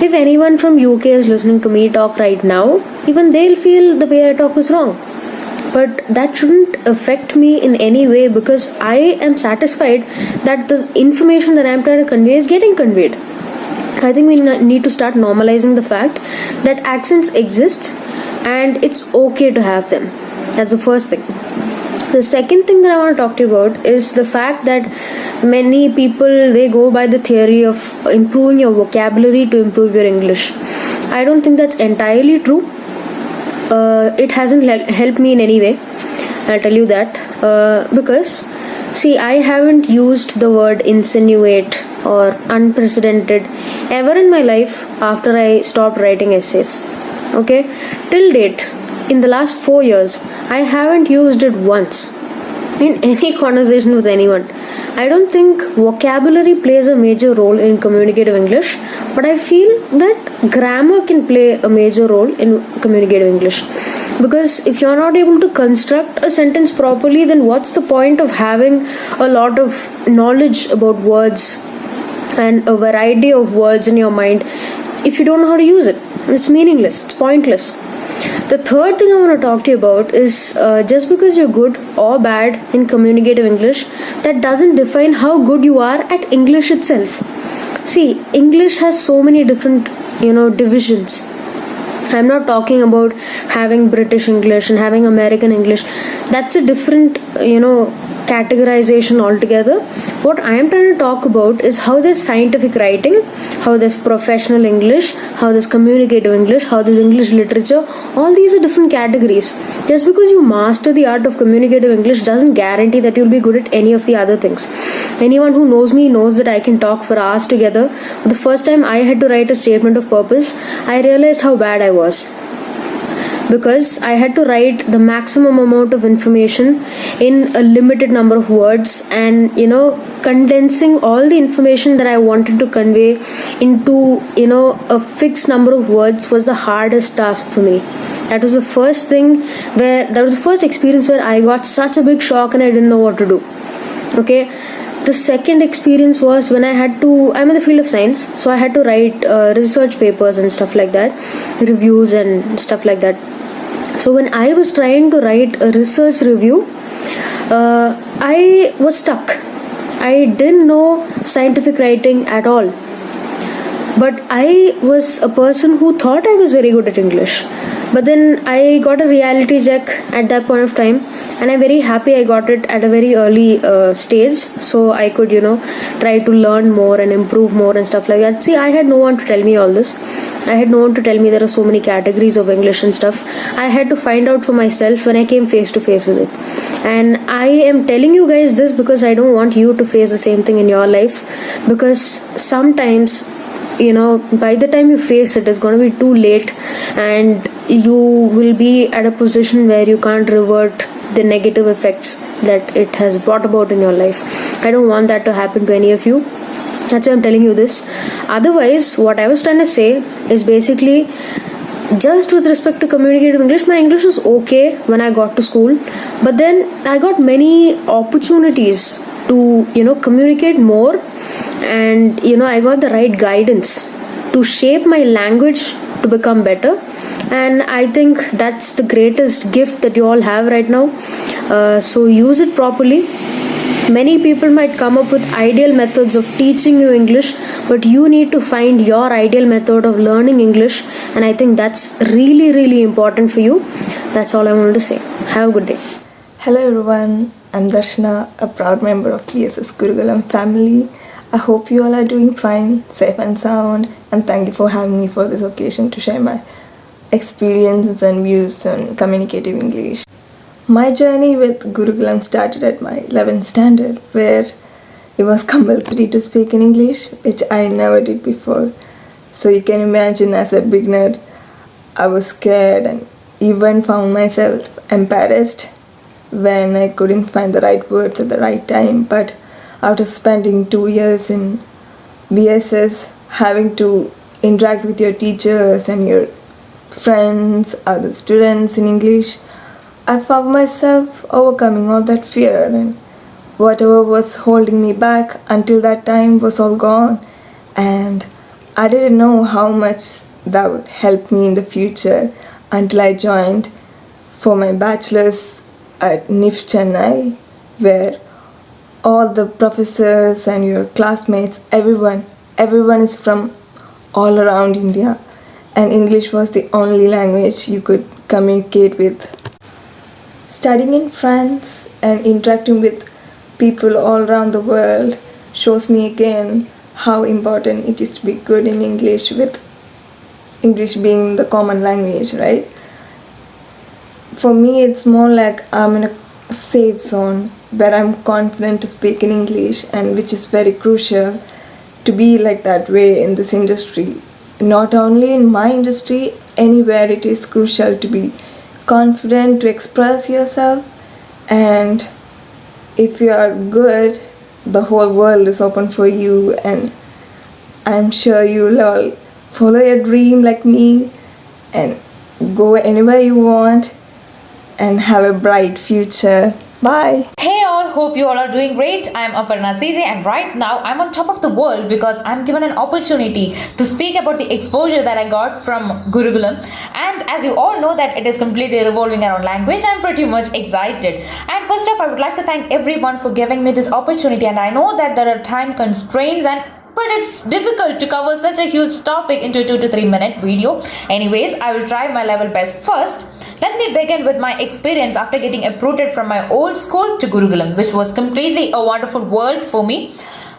If anyone from UK is listening to me talk right now, even they'll feel the way I talk is wrong. but that shouldn't affect me in any way because I am satisfied that the information that I'm trying to convey is getting conveyed. I think we need to start normalizing the fact that accents exist and it's okay to have them. That's the first thing. The second thing that I want to talk to you about is the fact that many people, they go by the theory of improving your vocabulary to improve your English. I don't think that's entirely true. It hasn't helped me in any way. I'll tell you that. Because, see, I haven't used the word insinuate or unprecedented ever in my life after I stopped writing essays. Okay? Till date, in the last 4 years, I haven't used it once in any conversation with anyone. I don't think vocabulary plays a major role in communicative English, but I feel that grammar can play a major role in communicative English. Because if you're not able to construct a sentence properly, then what's the point of having a lot of knowledge about words and a variety of words in your mind if you don't know how to use it? It's meaningless, it's pointless. The third thing I want to talk to you about is just because you're good or bad in communicative English, that doesn't define how good you are at English itself. See, English has so many different, divisions. I'm not talking about having British English and having American English. That's a different, categorization altogether. What I am trying to talk about is how there's scientific writing, how there's professional English, how there's communicative English, how there's English literature. All these are different categories. Just because you master the art of communicative English doesn't guarantee that you'll be good at any of the other things. Anyone who knows me knows that I can talk for hours together. But the first time I had to write a statement of purpose, I realized how bad I was. Because I had to write the maximum amount of information in a limited number of words, and condensing all the information that I wanted to convey into a fixed number of words was the hardest task for me. That was the first experience where I got such a big shock and I didn't know what to do. Okay. The second experience was when I'm in the field of science, so I had to write research papers and stuff like that, reviews and stuff like that. So when I was trying to write a research review, I was stuck. I didn't know scientific writing at all. But I was a person who thought I was very good at English. But then I got a reality check at that point of time, and I'm very happy I got it at a very early stage, so I could try to learn more and improve more and stuff like that. See, I had no one to tell me all this. I had no one to tell me there are so many categories of English and stuff. I had to find out for myself when I came face to face with it. And I am telling you guys this because I don't want you to face the same thing in your life, because sometimes by the time you face it, it's going to be too late, and you will be at a position where you can't revert the negative effects that it has brought about in your life. I don't want that to happen to any of you. That's why I'm telling you this. Otherwise, what I was trying to say is basically, just with respect to communicative English, my English was okay when I got to school, but then I got many opportunities to communicate more, and I got the right guidance to shape my language to become better. And I think that's the greatest gift that you all have right now. So use it properly. Many people might come up with ideal methods of teaching you English, but you need to find your ideal method of learning English, and I think that's really, really important for you. That's all I wanted to say. Have a good day. Hello everyone, I'm Darshana, a proud member of BSS Gurukulam family. I hope you all are doing fine, safe and sound, and thank you for having me for this occasion to share my experiences and views on communicative English. My journey with Gurukulam started at my 11th standard, where it was compulsory to speak in English, which I never did before. So you can imagine, as a beginner, I was scared and even found myself embarrassed when I couldn't find the right words at the right time. But after spending 2 years in BSS, having to interact with your teachers and your friends, other students in English, I found myself overcoming all that fear, and whatever was holding me back until that time was all gone, and I didn't know how much that would help me in the future until I joined for my bachelor's at NIF Chennai, where all the professors and your classmates, everyone is from all around India, and English was the only language you could communicate with. Studying in France and interacting with people all around the world shows me again how important it is to be good in English, with English being the common language, right? For me, it's more like I'm in a safe zone where I'm confident to speak in English, and which is very crucial to be like that way in this industry. Not only in my industry, anywhere it is crucial to be confident to express yourself, and if you are good, the whole world is open for you, and I'm sure you'll all follow your dream like me and go anywhere you want and have a bright future. Bye. Hey all, hope you all are doing great. I'm Aparna CJ, and right now I'm on top of the world because I'm given an opportunity to speak about the exposure that I got from Gurukulam. And as you all know that it is completely revolving around language, I'm pretty much excited. And first off, I would like to thank everyone for giving me this opportunity, and I know that there are time constraints but it's difficult to cover such a huge topic into a 2 to 3 minute video. Anyways, I will try my level best. First, let me begin with my experience after getting uprooted from my old school to Gurukulam, which was completely a wonderful world for me.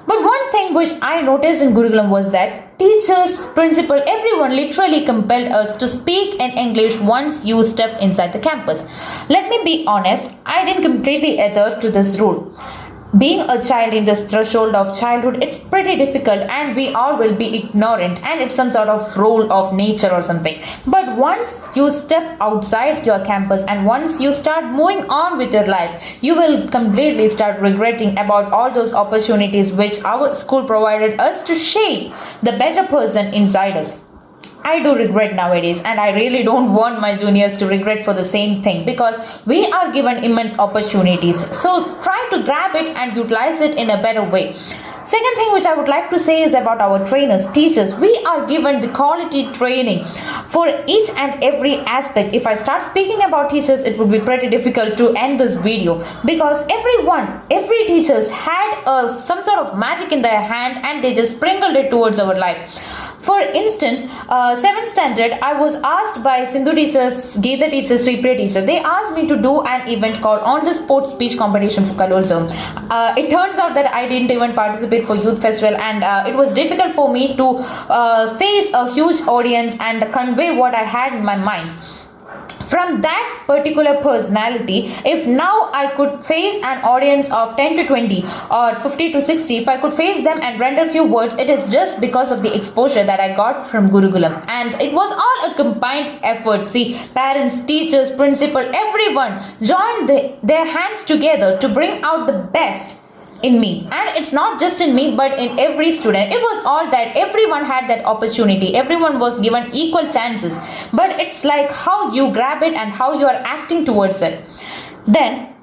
But one thing which I noticed in Gurukulam was that teachers, principal, everyone literally compelled us to speak in English once you step inside the campus. Let me be honest, I didn't completely adhere to this rule. Being a child in this threshold of childhood, it's pretty difficult, and we all will be ignorant, and it's some sort of rule of nature or something. But once you step outside your campus and once you start moving on with your life, you will completely start regretting about all those opportunities which our school provided us to shape the better person inside us. I do regret nowadays, and I really don't want my juniors to regret for the same thing, because we are given immense opportunities. So try to grab it and utilize it in a better way. Second thing which I would like to say is about our trainers, teachers. We are given the quality training for each and every aspect. If I start speaking about teachers, it would be pretty difficult to end this video, because every teachers had some sort of magic in their hand, and they just sprinkled it towards our life. For instance, 7th standard, I was asked by Sindhu teachers, Geeta teachers, Sri Priya teacher. They asked me to do an event called On the Spot Speech Competition for Kalolsavam. It turns out that I didn't even participate for Youth Festival, and it was difficult for me to face a huge audience and convey what I had in my mind. From that particular personality, if now I could face an audience of 10 to 20 or 50 to 60, if I could face them and render few words, it is just because of the exposure that I got from Gurukulam. And it was all a combined effort. See, parents, teachers, principal, everyone joined their hands together to bring out the best in me. And it's not just in me, but in every student. It was all that everyone had that opportunity, everyone was given equal chances, but it's like how you grab it and how you are acting towards it. Then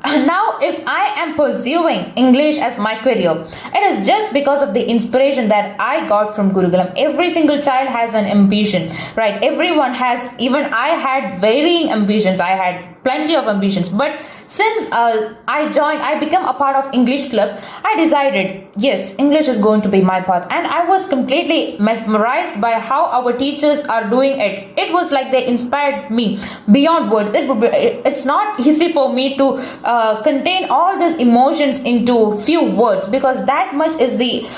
now if I am pursuing English as my career, it is just because of the inspiration that I got from Gurukulam. Every single child has an ambition, right? Everyone has. Even I had varying ambitions. I had plenty of ambitions, but since I became a part of English club, I decided, yes, English is going to be my path. And I was completely mesmerized by how our teachers are doing it. It was like they inspired me beyond words. It's not easy for me to contain all these emotions into few words, because that much is the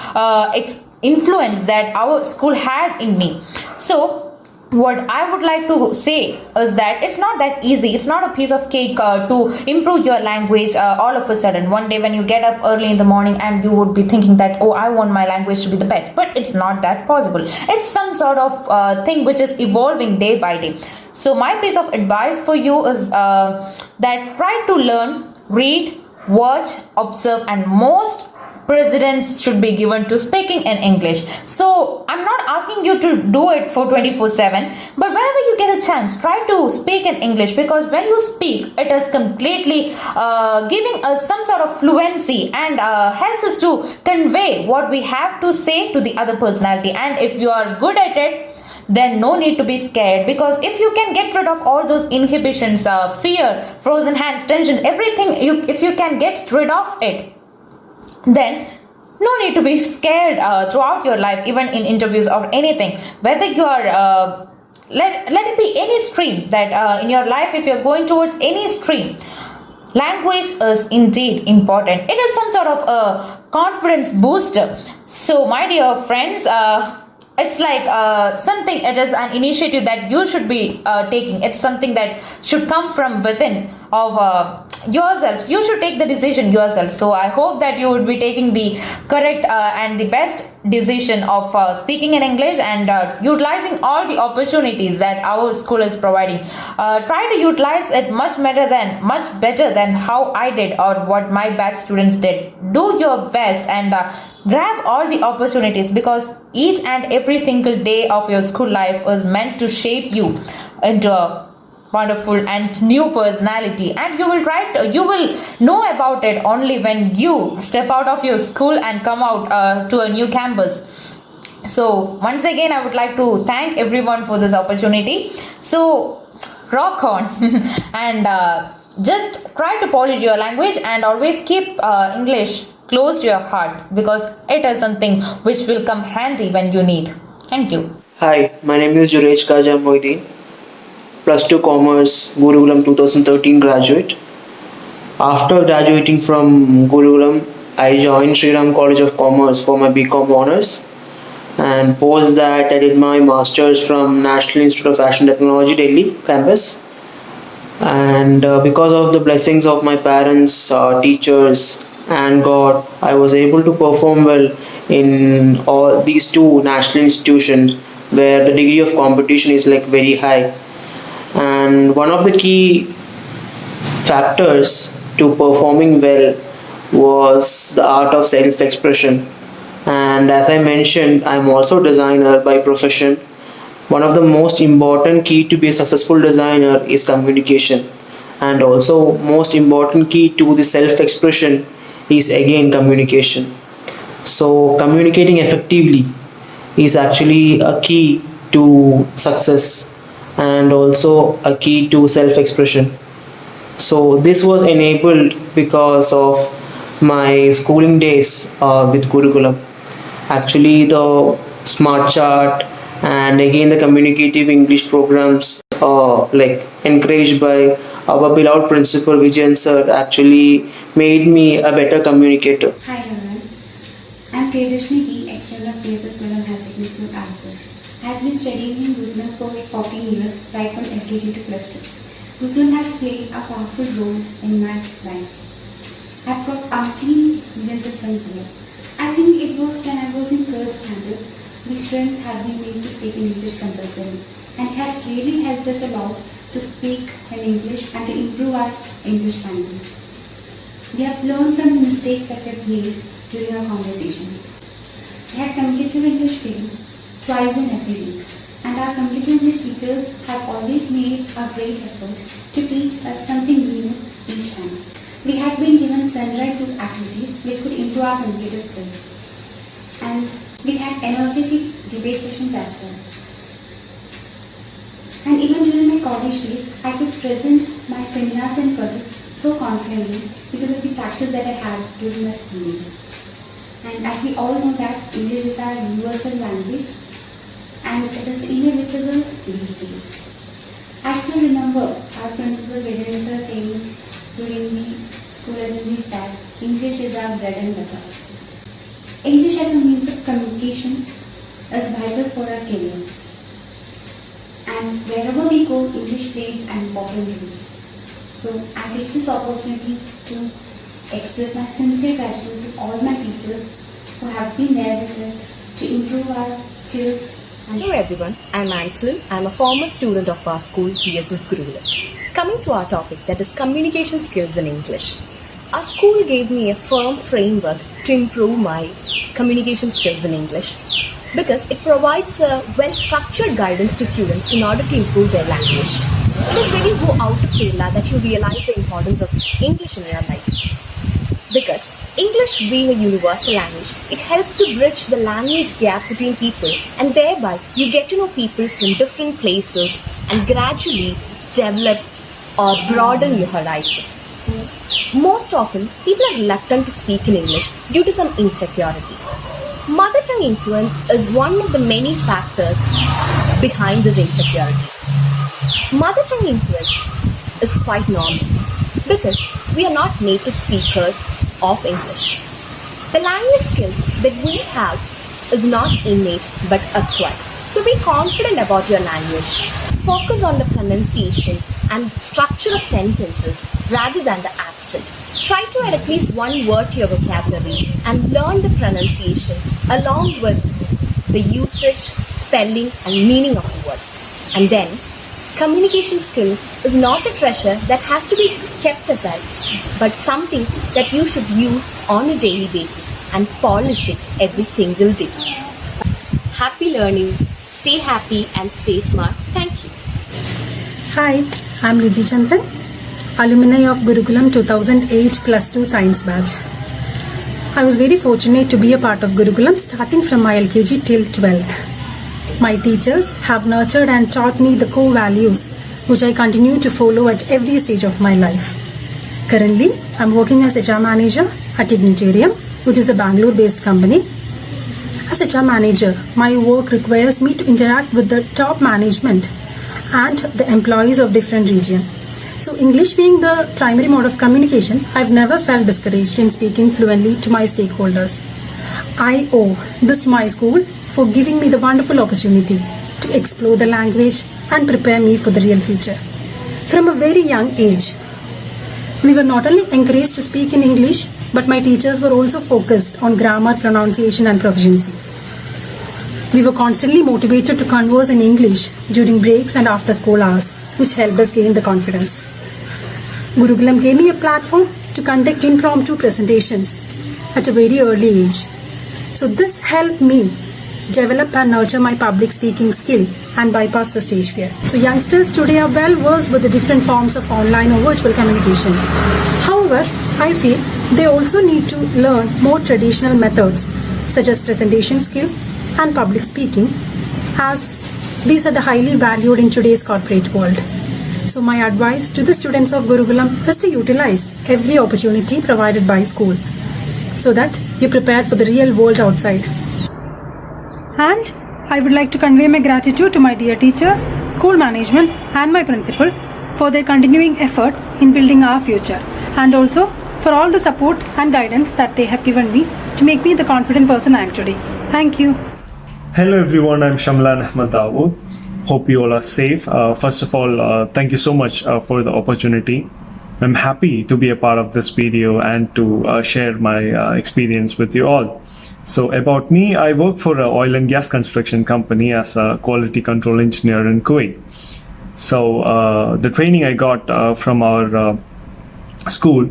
influence that our school had in me. So what I would like to say is that it's not that easy. It's not a piece of cake to improve your language all of a sudden. One day when you get up early in the morning and you would be thinking that, oh, I want my language to be the best. But it's not that possible. It's some sort of thing which is evolving day by day. So my piece of advice for you is that try to learn, read, watch, observe, and most precedence should be given to speaking in English. So I'm not asking you to do it for 24/7, but whenever you get a chance, try to speak in English, because when you speak, it is completely giving us some sort of fluency and helps us to convey what we have to say to the other personality. And if you are good at it, then no need to be scared, because if you can get rid of all those inhibitions, fear, frozen hands, tension, everything, if you can get rid of it, then no need to be scared throughout your life, even in interviews or anything. Whether you are let it be any stream that in your life, if you're going towards any stream, language is indeed important. It is some sort of a confidence booster. So my dear friends, it's like something, it is an initiative that you should be taking. It's something that should come from within of yourselves. You should take the decision yourself. So I hope that you would be taking the correct and the best decision of speaking in English and utilizing all the opportunities that our school is providing. Try to utilize it much better than how I did or what my batch students did. Do your best and grab all the opportunities, because each and every single day of your school life is meant to shape you into a wonderful and new personality, and you will know about it only when you step out of your school and come out to a new campus. So once again, I would like to thank everyone for this opportunity. So rock on and just try to polish your language and always keep English close to your heart, because it is something which will come handy when you need. Thank you. Hi, my name is Jurej Kaja Moideen, +2 Commerce, Gurukulam 2013 graduate. After graduating from Gurukulam, I joined Sriram College of Commerce for my BCom honors, and post that I did my masters from National Institute of Fashion Technology, Delhi campus. And because of the blessings of my parents, teachers and God, I was able to perform well in all these two national institutions where the degree of competition is like very high. And one of the key factors to performing well was the art of self-expression. And as I mentioned, I'm also a designer by profession. One of the most important key to be a successful designer is communication, and also most important key to the self-expression is again communication. So communicating effectively is actually a key to success and also a key to self-expression. So this was enabled because of my schooling days with Gurukulam. Actually, the Smart Chart and again the communicative English programs like encouraged by our beloved principal Vijayan sir actually made me a better communicator. Hi everyone, I am Priyadashni B, ex-student of BSS Gurukulam Higher Secondary School, Kanpur. I have been studying in Gurukulam for 14 years, right from LKG to +2. Gurukulam has played a powerful role in my life. I have got umpteen experiences from here. I think it was when I was in 3rd standard, the students have been made to speak in English compulsory, and it has really helped us a lot to speak in English and to improve our English language. We have learned from the mistakes that we have made during our conversations. We have communicative English training twice in every week, and our communicative English teachers have always made a great effort to teach us something new each time. We had been given sunrise group activities which could improve our communicative skills, and we had energetic debate sessions as well. And even during my college days, I could present my seminars and projects so confidently because of the practice that I had during my school days. And as we all know that English is our universal language and it is inevitable these days. I still remember our principal Vijayan sir saying during the school assemblies that English is our bread and butter. English as a means of communication is vital for our career. And wherever we go, English plays an important role. So I take this opportunity to express my sincere gratitude to all my teachers who have been there with us to improve our skills. Hello everyone, I'm Anselm. I'm a former student of our school, BSS Gurukulam. Coming to our topic, that is communication skills in English. Our school gave me a firm framework to improve my communication skills in English because it provides a well-structured guidance to students in order to improve their language. It is when you go out of Kerala that you realize the importance of English in your life, because English being a universal language, it helps to bridge the language gap between people, and thereby you get to know people from different places and gradually develop or broaden your horizon. Most often, people are reluctant to speak in English due to some insecurities. Mother tongue influence is one of the many factors behind this insecurity. Mother tongue influence is quite normal because we are not native speakers of English. The language skills that we have is not innate but acquired. So be confident about your language. Focus on the pronunciation and structure of sentences rather than the accent. Try to add at least one word to your vocabulary and learn the pronunciation along with the usage, spelling and meaning of the word. And then, communication skill is not a treasure that has to be kept aside, but something that you should use on a daily basis and polish it every single day. Happy learning, stay happy and stay smart. Thank you. Hi, I'm Liji Chandran, alumni of Gurukulam 2008 Plus 2 Science Batch. I was very fortunate to be a part of Gurukulam starting from my LKG till 12th. My teachers have nurtured and taught me the core values which I continue to follow at every stage of my life. Currently, I'm working as HR manager at Ignitarium, which is a Bangalore-based company. As HR manager, my work requires me to interact with the top management and the employees of different regions. So English being the primary mode of communication, I've never felt discouraged in speaking fluently to my stakeholders. I owe this to my school for giving me the wonderful opportunity to explore the language and prepare me for the real future. From a very young age, we were not only encouraged to speak in English, but my teachers were also focused on grammar, pronunciation and proficiency. We were constantly motivated to converse in English during breaks and after school hours, which helped us gain the confidence. Gurukulam gave me a platform to conduct impromptu presentations at a very early age. So this helped me develop and nurture my public speaking skill and bypass the stage fear. So youngsters today are well versed with the different forms of online or virtual communications. However, I feel they also need to learn more traditional methods such as presentation skill and public speaking, as these are the highly valued in today's corporate world. So my advice to the students of Gurukulam is to utilize every opportunity provided by school so that you're prepared for the real world outside. And I would like to convey my gratitude to my dear teachers, school management and my principal for their continuing effort in building our future, and also for all the support and guidance that they have given me to make me the confident person I am today. Thank you. Hello everyone, I'm Shamlan Ahmad Dawood. Hope you all are safe. First of all, thank you so much for the opportunity. I'm happy to be a part of this video and to share my experience with you all. So about me, I work for an oil and gas construction company as a quality control engineer in Kuwait. So the training I got from our school,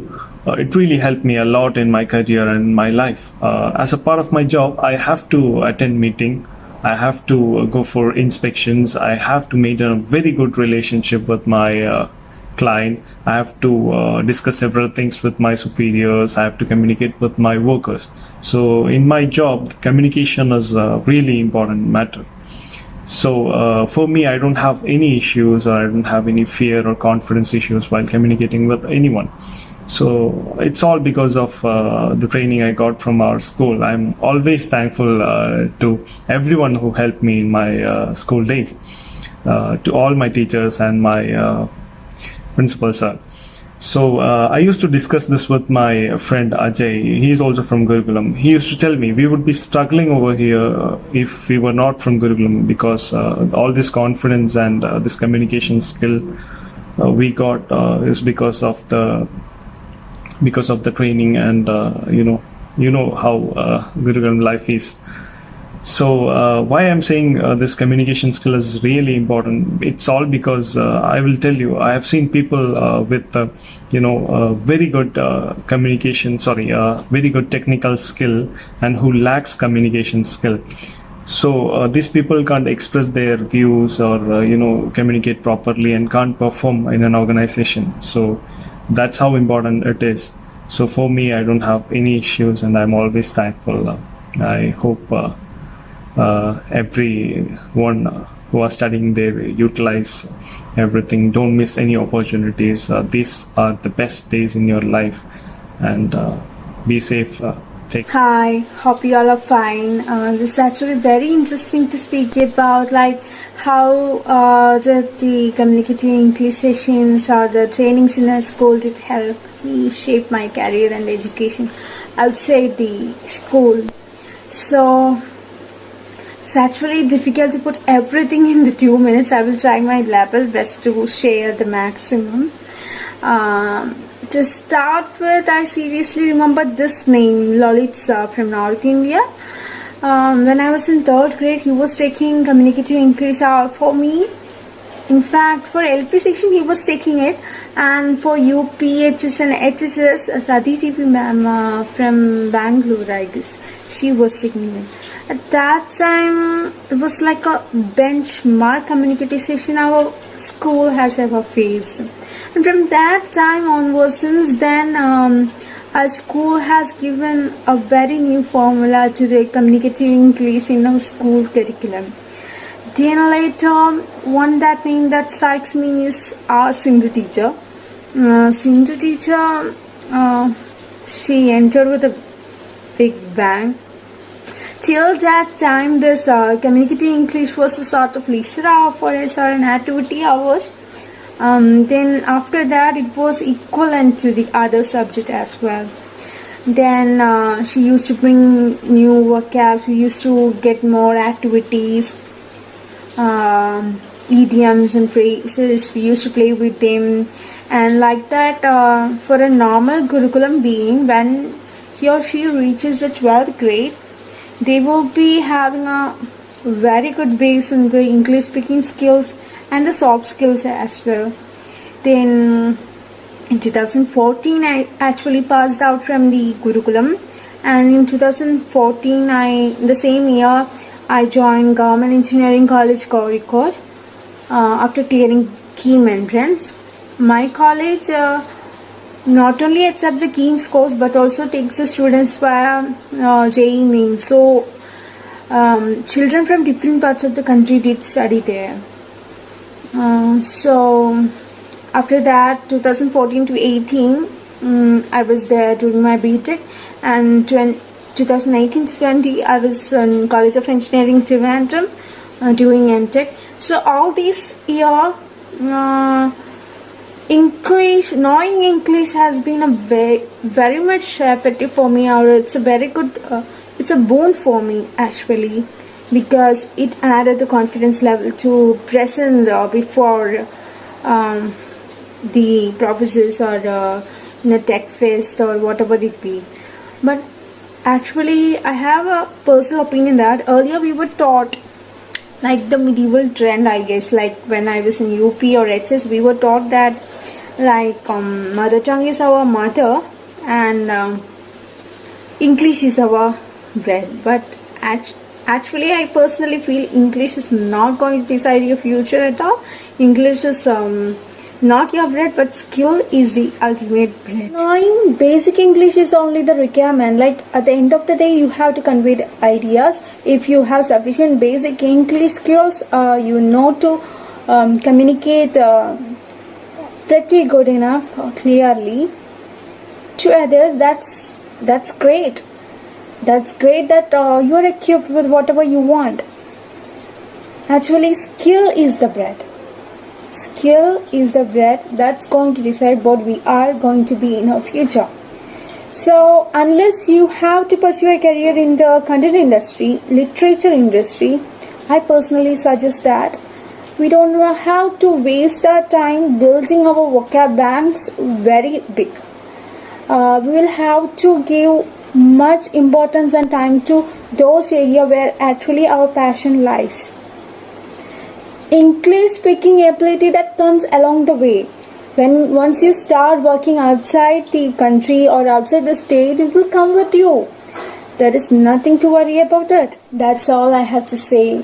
it really helped me a lot in my career and my life. As a part of my job, I have to attend meeting, I have to go for inspections, I have to maintain a very good relationship with my client, I have to discuss several things with my superiors, I have to communicate with my workers. So in my job, communication is a really important matter. So for me, I don't have any issues, or I don't have any fear or confidence issues while communicating with anyone. So it's all because of the training I got from our school. I'm always thankful to everyone who helped me in my school days, to all my teachers and my principal sir. So I used to discuss this with my friend Ajay. He's also from Gurukulam. He used to tell me we would be struggling over here if we were not from Gurukulam, because all this confidence and this communication skill we got is because of the training, and you know how Gurukulam life is. So why I'm saying this communication skill is really important, it's all because I will tell you, I have seen people with very good very good technical skill and who lacks communication skill. So these people can't express their views or communicate properly and can't perform in an organization. So that's how important it is. So for me, I don't have any issues, and I'm always thankful. I hope everyone who are studying there utilize everything. Don't miss any opportunities. These are the best days in your life, and be safe. Take Hi, hope you all are fine. This is actually very interesting to speak about, like how the communicative English sessions or the trainings in a school did help me shape my career and education outside the school. So it's actually difficult to put everything in the 2 minutes. I will try my level best to share the maximum. To start with, I seriously remember this name, Lalit Sir from North India. When I was in 3rd grade, he was taking communicative English for me. In fact, for LP section, he was taking it, and for UP, HS and HSS, Sadi TV ma'am from Bangalore, I guess, she was taking it. At that time, it was like a benchmark communicative session our school has ever faced. And from that time onwards, since then, our school has given a very new formula to the communicative English in our school curriculum. Then later, one that name that strikes me is our Sindhu teacher. Sindhu teacher, she entered with a big bang. Till that time, this communicative English was a sort of leisure hour for us or an activity hours. Then after that, it was equivalent to the other subject as well. Then she used to bring new vocabs. We used to get more activities, idioms and phrases. We used to play with them, and like that, for a normal Gurukulam being, when he or she reaches the 12th grade, they will be having a very good base on the English speaking skills and the soft skills as well. Then in 2014, I actually passed out from the Gurukulam, and in 2014, the same year, I joined Government Engineering College, Kozhikode, after clearing KEAM entrance. My college not only accepts the KEAM scores but also takes the students via JEE Mains. So children from different parts of the country did study there. So after that, 2014 to 18, I was there doing my BTech, and 2018 to 20, I was in College of Engineering, Trivandrum, doing MTech. So all this year, knowing English has been a very much effective for me, or it's a very good, it's a boon for me actually, because it added the confidence level to present before the professors or in a tech fest or whatever it be. But actually, I have a personal opinion that earlier we were taught, like the medieval trend, I guess, like when I was in UP or HS, we were taught that like mother tongue is our mother and English is our bread. But actually, I personally feel English is not going to decide your future at all. English is not your bread, but skill is the ultimate bread. Knowing basic English is only the requirement. Like at the end of the day, you have to convey the ideas. If you have sufficient basic English skills, you know to communicate pretty good enough, clearly to others. That's great. That's great that you are equipped with whatever you want. Actually, skill is the bread. Skill is the bread that's going to decide what we are going to be in our future. So unless you have to pursue a career in the content industry, literature industry, I personally suggest that we don't have to waste our time building our vocab banks very big. We will have to give much importance and time to those areas where actually our passion lies. English speaking ability that comes along the way. Once you start working outside the country or outside the state, it will come with you. There is nothing to worry about it. That's all I have to say.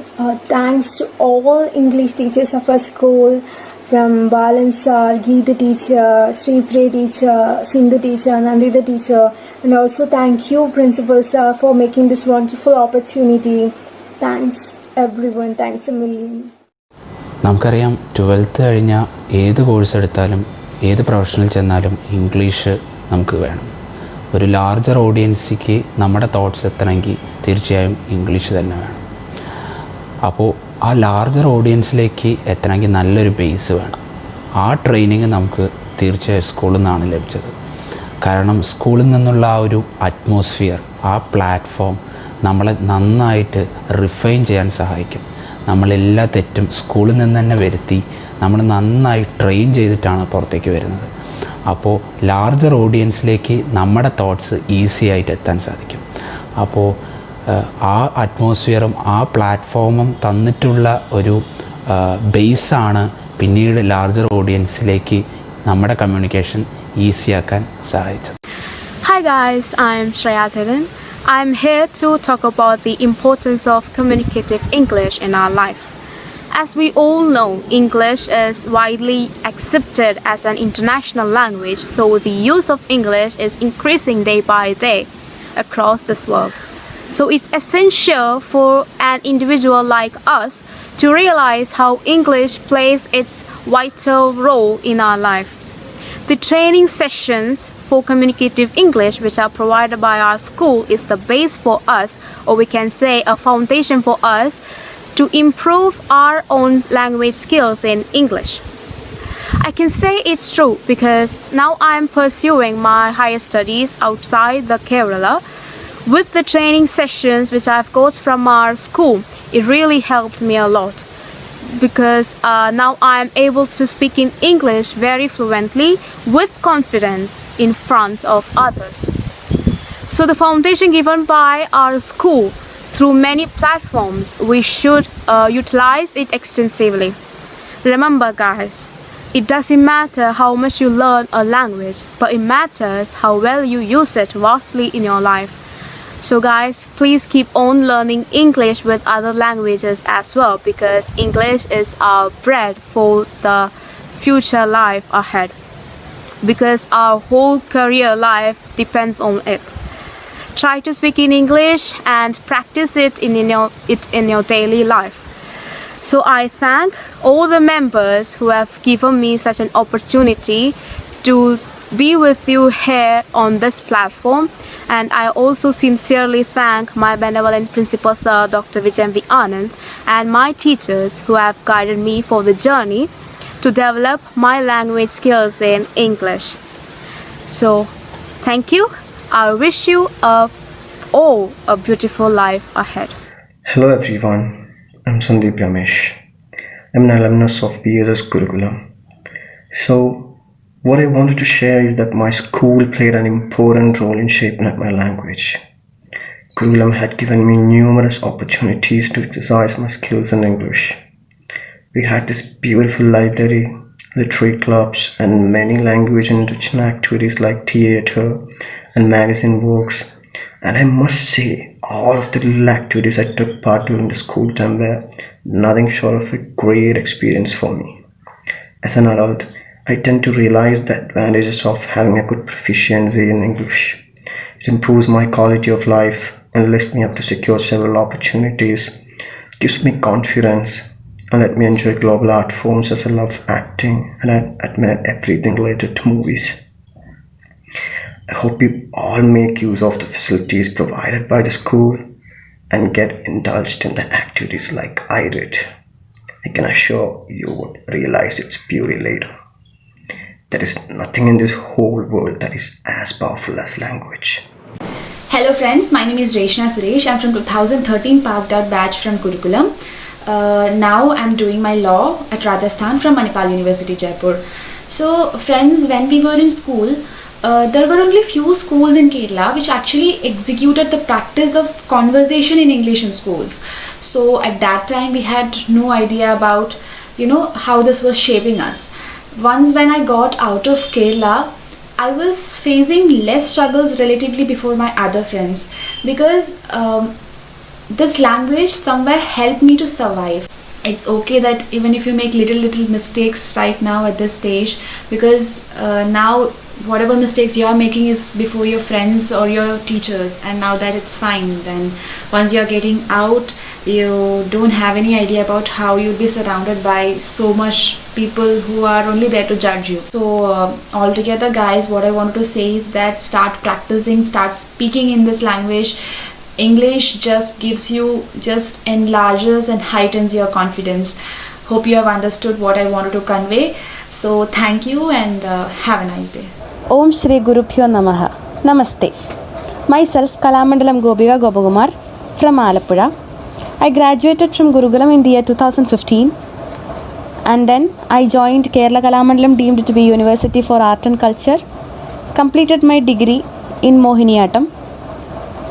Thanks to all English teachers of our school from Balan sir, Geeta teacher, Sri Priya teacher, Sindhu teacher, Nandita teacher, and also thank you Principal sir for making this wonderful opportunity. Thanks everyone, thanks a million. നമുക്കറിയാം 12th കഴിഞ്ഞാൽ ഏത് course എടുത്താലും ഏത് പ്രൊഫഷനിൽ ചെന്നാലും English നമുക്ക് വേണം. ഒരു larger ഓഡിയൻസിക്ക് നമ്മുടെ തോട്ട്സ് എത്തണമെങ്കിൽ തീർച്ചയായും ഇംഗ്ലീഷ് തന്നെ വേണം. അപ്പോൾ ആ ലാർജർ ഓഡിയൻസിലേക്ക് എത്തണമെങ്കിൽ നല്ലൊരു ബേസ് വേണം. ആ ട്രെയിനിങ് നമുക്ക് തീർച്ചയായും സ്കൂളിൽ നിന്നാണ് ലഭിച്ചത്. കാരണം സ്കൂളിൽ നിന്നുള്ള ആ ഒരു അറ്റ്മോസ്ഫിയർ, ആ പ്ലാറ്റ്ഫോം നമ്മളെ നന്നായിട്ട് റിഫൈൻ ചെയ്യാൻ സഹായിക്കും. നമ്മളെല്ലാ തെറ്റും സ്കൂളിൽ നിന്ന് തന്നെ വരുത്തി നമ്മൾ നന്നായി ട്രെയിൻ ചെയ്തിട്ടാണ് പുറത്തേക്ക് വരുന്നത്. അപ്പോൾ ലാർജർ ഓഡിയൻസിലേക്ക് നമ്മുടെ തോട്ട്സ് ഈസി ആയിട്ട് എത്താൻ സാധിക്കും. അപ്പോൾ ആ അറ്റ്മോസ്ഫിയറും ആ പ്ലാറ്റ്ഫോമും തന്നിട്ടുള്ള ഒരു ബേസാണ് പിന്നീട് ലാർജർ ഓഡിയൻസിലേക്ക് നമ്മുടെ കമ്മ്യൂണിക്കേഷൻ ഈസിയാക്കാൻ സഹായിച്ചത്. Hi guys, I am Shreya Thiran. I am here to talk about the importance of communicative English in our life. As we all know, English is widely accepted as an international language, so the use of English is increasing day by day across this world. So it's essential for an individual like us to realize how English plays its vital role in our life. The training sessions for communicative English which are provided by our school is the base for us, or we can say a foundation for us to improve our own language skills in English. I can say it's true because now I am pursuing my higher studies outside the Kerala. With the training sessions which I've got from our school, it really helped me a lot because now I am able to speak in English very fluently with confidence in front of others. So the foundation given by our school through many platforms, we should utilize it extensively. Remember guys, it doesn't matter how much you learn a language, but it matters how well you use it vastly in your life. So guys, please keep on learning English with other languages as well, because English is our bread for the future life ahead, because our whole career life depends on it. Try to speak in English and practice it in your daily life. So I thank all the members who have given me such an opportunity to be with you here on this platform, and I also sincerely thank my benevolent principal sir Dr. Vijay V. Anand and my teachers who have guided me for the journey to develop my language skills in English. So thank you. I wish you a beautiful life ahead. Hello everyone, I'm Sandeep Ramesh. I'm an alumnus of BSS Gurukulam. So what I wanted to share is that my school played an important role in shaping my language. Gurukulam had given me numerous opportunities to exercise my skills in English. We had this beautiful library, literary clubs, and many language enriching activities like theatre and magazine works. And I must say, all of the little activities I took part during the school time were nothing short of a great experience for me. As an adult, I tend to realize the advantages of having a good proficiency in English. It improves my quality of life and lifts me up to secure several opportunities. It gives me confidence and let me enjoy global art forms as I love acting and I admire everything related to movies. I hope you all make use of the facilities provided by the school and get indulged in the activities like I did. I can assure you would realize its beauty later. There is nothing in this whole world that is as powerful as language. Hello friends, my name is Reshna Suresh. I'm from 2013 passed out batch from Gurukulam. Now I'm doing my law at Rajasthan from Manipal University, Jaipur. So friends, when we were in school, there were only few schools in Kerala which actually executed the practice of conversation in English in schools. So at that time we had no idea about how this was shaping us. Once when I got out of Kerala, I was facing less struggles relatively before my other friends, because this language somewhere helped me to survive. it's okay that even if you make little mistakes right now at this stage, because now whatever mistakes you're making is before your friends or your teachers, and now that it's fine, then once you're getting out, you don't have any idea about how you'll be surrounded by so much people who are only there to judge you. So altogether guys, what I wanted to say is that start practicing, start speaking in this language. English just gives you, just enlarges and heightens your confidence. Hope you have understood what I wanted to convey. So thank you and have a nice day. Om Shri Gurubhyo Namaha. Namaste. Myself Kalamandalam Gobika Gopakumar from Alappuzha. I graduated from Gurukulam in the year 2015, and then I joined Kerala Kalamandalam, deemed to be University for Art and Culture, completed my degree in Mohiniyattam,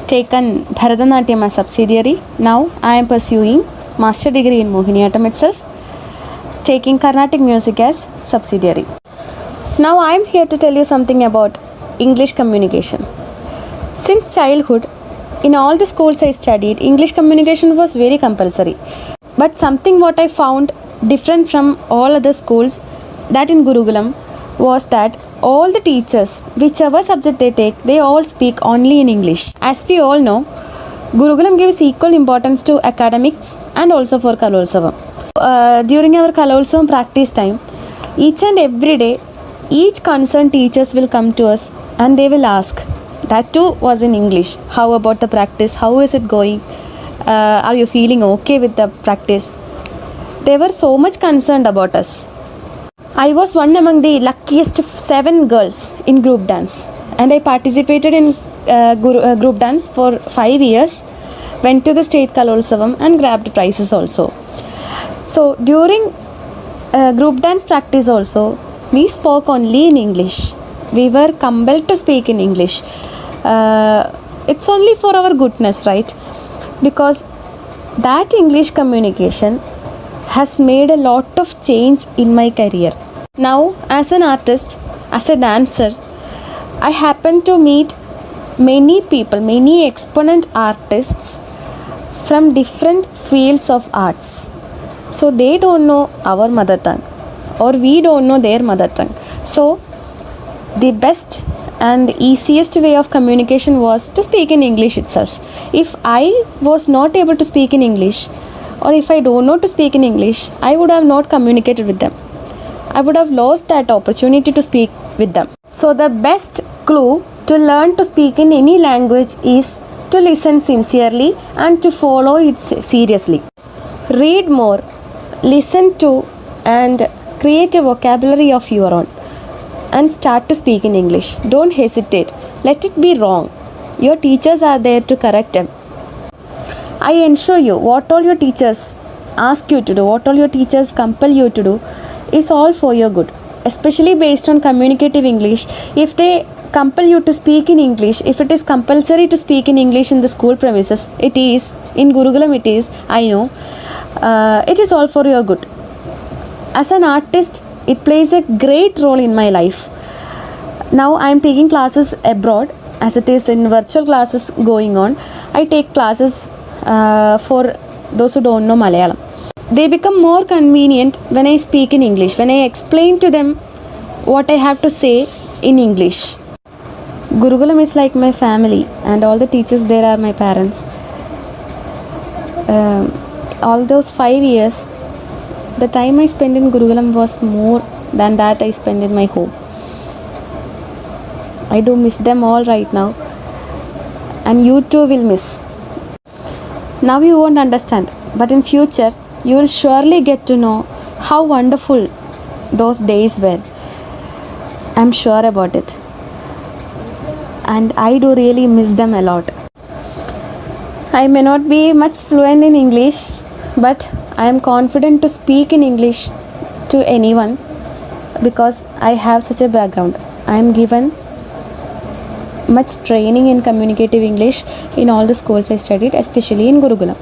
taken Bharatanatyam as subsidiary. Now I am pursuing master degree in Mohiniyattam itself, taking Carnatic music as subsidiary. Now I am here to tell you something about English communication. Since childhood, in all the schools I studied, English communication was very compulsory. But something what I found different from all other schools, that in Gurukulam, was that all the teachers, whichever subject they take, they all speak only in English. As we all know, Gurukulam gives equal importance to academics and also for Kalolsavam. During our Kalolsavam practice time, each and every day, each concerned teachers will come to us and they will ask, that too was in English, how about the practice, how is it going, are you feeling okay with the practice? They were so much concerned about us. I was one among the luckiest 7 girls in group dance, and I participated in group dance for 5 years, went to the state Kalolsavam and grabbed prizes also. So during group dance practice also, we spoke only in English. We were compelled to speak in English. It's only for our goodness, right? Because that English communication has made a lot of change in my career. Now, as an artist, as a dancer, I happen to meet many people, many exponent artists from different fields of arts. So they don't know our mother tongue, or we don't know their mother tongue. So the best and easiest way of communication was to speak in English itself. If I was not able to speak in English, or if I don't know to speak in English, I would have not communicated with them. I would have lost that opportunity to speak with them. So the best clue to learn to speak in any language is to listen sincerely and to follow it seriously. Read more, listen to, and create a vocabulary of your own, and start to speak in English. Don't hesitate. Let it be wrong. Your teachers are there to correct them. I ensure you, what all your teachers ask you to do, what all your teachers compel you to do, is all for your good. Especially based on communicative English. If they compel you to speak in English, if it is compulsory to speak in English in the school premises, it is. In Gurukulam it is, I know. It is all for your good. As an artist, it plays a great role in my life. Now I am taking classes abroad, as it is in virtual classes going on. I take classes for those who don't know Malayalam. They become more convenient when I speak in English, when I explain to them what I have to say in English. Gurukulam is like my family, and all the teachers there are my parents. All those 5 years, the time I spent in Gurukulam was more than that I spent in my home. I do miss them all right now, and you too will miss. Now you won't understand, but in future you will surely get to know how wonderful those days were. I'm sure about it, and I do really miss them a lot. I may not be much fluent in English, but I am confident to speak in English to anyone because I have such a background. I am given much training in communicative English in all the schools I studied, especially in Gurukulam.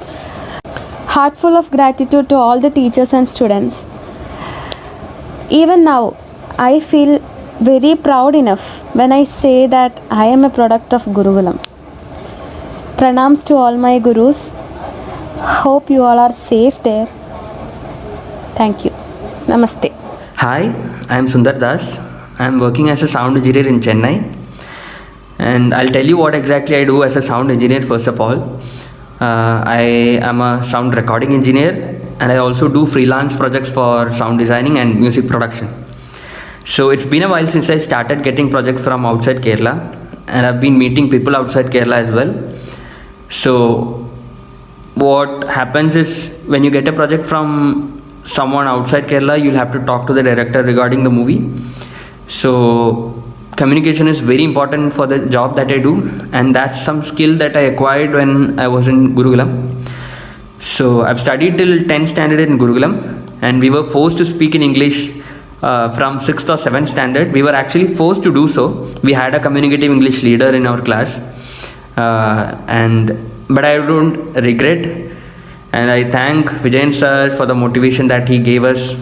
Heartful of gratitude to all the teachers and students. Even now, I feel very proud enough when I say that I am a product of Gurukulam. Pranams to all my gurus. Hope you all are safe there. Thank you. Namaste. Hi, I am Sundar Das. I am working as a sound engineer in Chennai. And I'll tell you what exactly I do as a sound engineer first of all. I am a sound recording engineer and I also do freelance projects for sound designing and music production. So it's been a while since I started getting projects from outside Kerala and I've been meeting people outside Kerala as well. So what happens is when you get a project from someone outside Kerala, you'll have to talk to the director regarding the movie. So communication is very important for the job that I do, and that's some skill that I acquired when I was in Gurukulam. So I've studied till 10th standard in Gurukulam, and we were forced to speak in English from 6th or 7th standard. We were actually forced to do so. We had a communicative English leader in our class, but I don't regret, and I thank Vijayan sir for the motivation that he gave us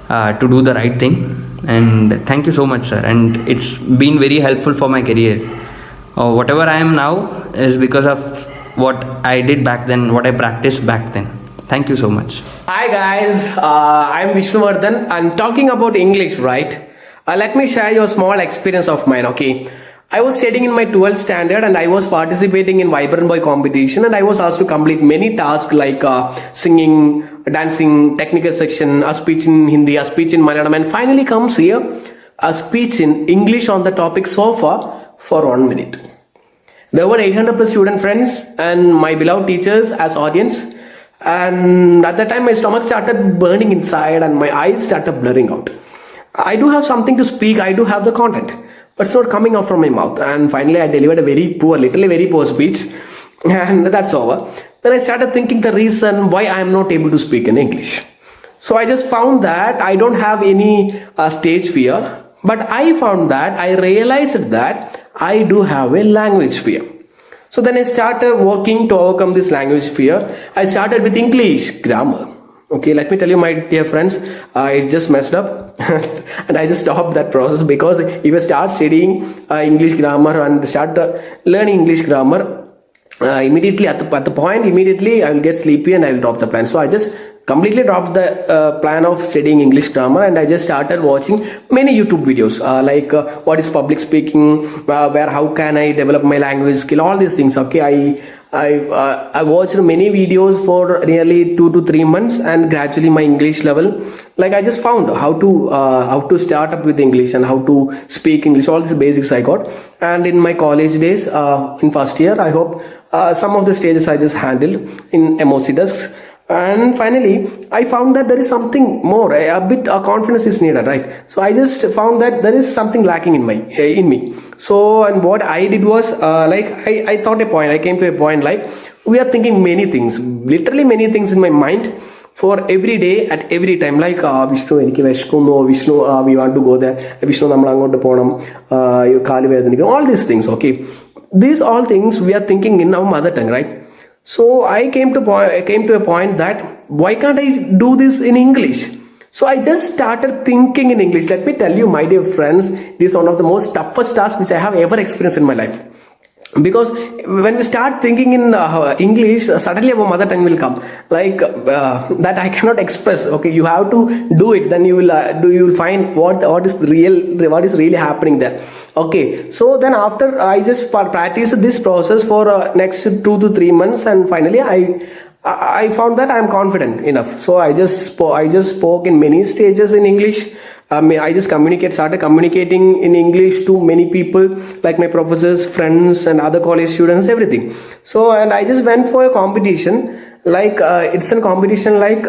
to do the right thing. And thank you so much, sir, and it's been very helpful for my career. Whatever I am now is because of what I did back then, what I practiced back then. Thank you so much. Hi guys, I'm Vishnuvardhan and talking about English, right? Let me share your small experience of mine, okay? I was studying in my 12th standard and I was participating in Vibrant Boy competition, and I was asked to complete many tasks like singing, dancing, technical section, a speech in Hindi, a speech in Malayalam, and finally comes here a speech in English on the topic sofa for 1 minute. There were 800 plus student friends and my beloved teachers as audience, and at that time my stomach started burning inside and my eyes started blurring out. I do have something to speak, I do have the content, but it's not coming out from my mouth, and finally I delivered a literally very poor speech, and that's over. Then I started thinking the reason why I am not able to speak in English. So I just found that I don't have any stage fear, but I realized that I do have a language fear. So then I started working to overcome this language fear. I started with English grammar. Okay, let me tell you, my dear friends, it's just messed up and I just stopped that process, because if I start studying English grammar and start learning English grammar, immediately at the point I will get sleepy and I will drop the plan. So I just completely dropped the plan of studying English grammar, and I just started watching many YouTube videos like what is public speaking, how can I develop my language skill, all these things. Okay, I watched many videos for nearly 2 to 3 months, and gradually my English level, like I just found how to start up with English and how to speak English, all these basics I got. And in my college days, in first year, I hope some of the stages I just handled in MOC desks. And finally, I found that there is something more, a bit of confidence is needed, right? So I just found that there is something lacking in me. So, and what I did was, I thought I came to a point like, we are thinking many things, literally many things in my mind for every day at every time, like Vishnu, Vishnu, we want to go there, Vishnu, all these things, okay? These all things we are thinking in our mother tongue, right? So I came to a point that why can't I do this in English? So I just started thinking in English. Let me tell you, my dear friends, this is one of the most toughest tasks which I have ever experienced in my life. Because when we start thinking in English, suddenly our mother tongue will come, like that I cannot express. Okay, you have to do it. Then you will find what is really happening there. Okay, so then after I just practiced this process for next 2 to 3 months, and finally I found that I am confident enough. So I just spoke in many stages in English. I just started communicating in English to many people, like my professors, friends, and other college students, everything. So, and I just went for a competition, like it's a competition like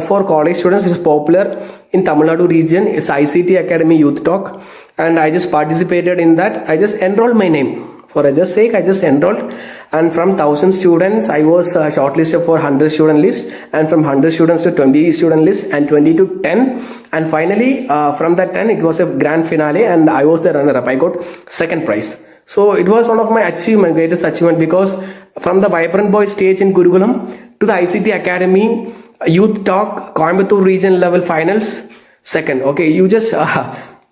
for college students. It's popular in Tamil Nadu region. It's ICT Academy Youth Talk, and I just participated in that. I just enrolled my name. For just sake, I just enrolled, and from 1,000 students, I was shortlisted for 100 student list, and from 100 students to 20 student list, and 20 to 10, and finally from that 10, it was a grand finale, and I was the runner-up. I got second prize. So it was one of my greatest achievement, because from the Vibrant Boy stage in Gurukulam to the ICT Academy Youth Talk Coimbatore region level finals, second. Okay, you just.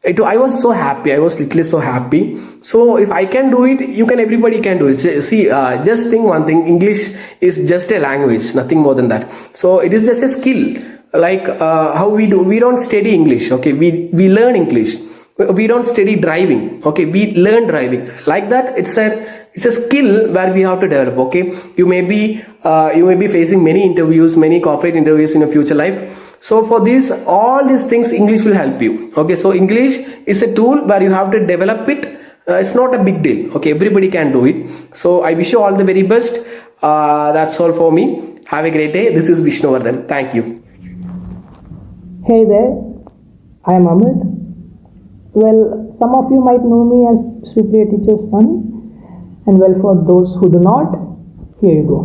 I was so happy. I was literally so happy. So if I can do it, everybody can do it. See, just think one thing, English is just a language, nothing more than that. So it is just a skill. like how we don't study English, okay, we learn English. We don't study driving, okay, we learn driving. Like that, it's a skill where we have to develop, okay. You may be facing many interviews, many corporate interviews in your future life. So for all these things, English will help you, okay. So English is a tool where you have to develop it. It's not a big deal, okay, everybody can do it. So I wish you all the very best. That's all for me. Have a great day. This is Vishnuvardhan. Thank you. Hey there, I am Amit. Well, some of you might know me as Sripriya teacher's son, and well, for those who do not, here you go.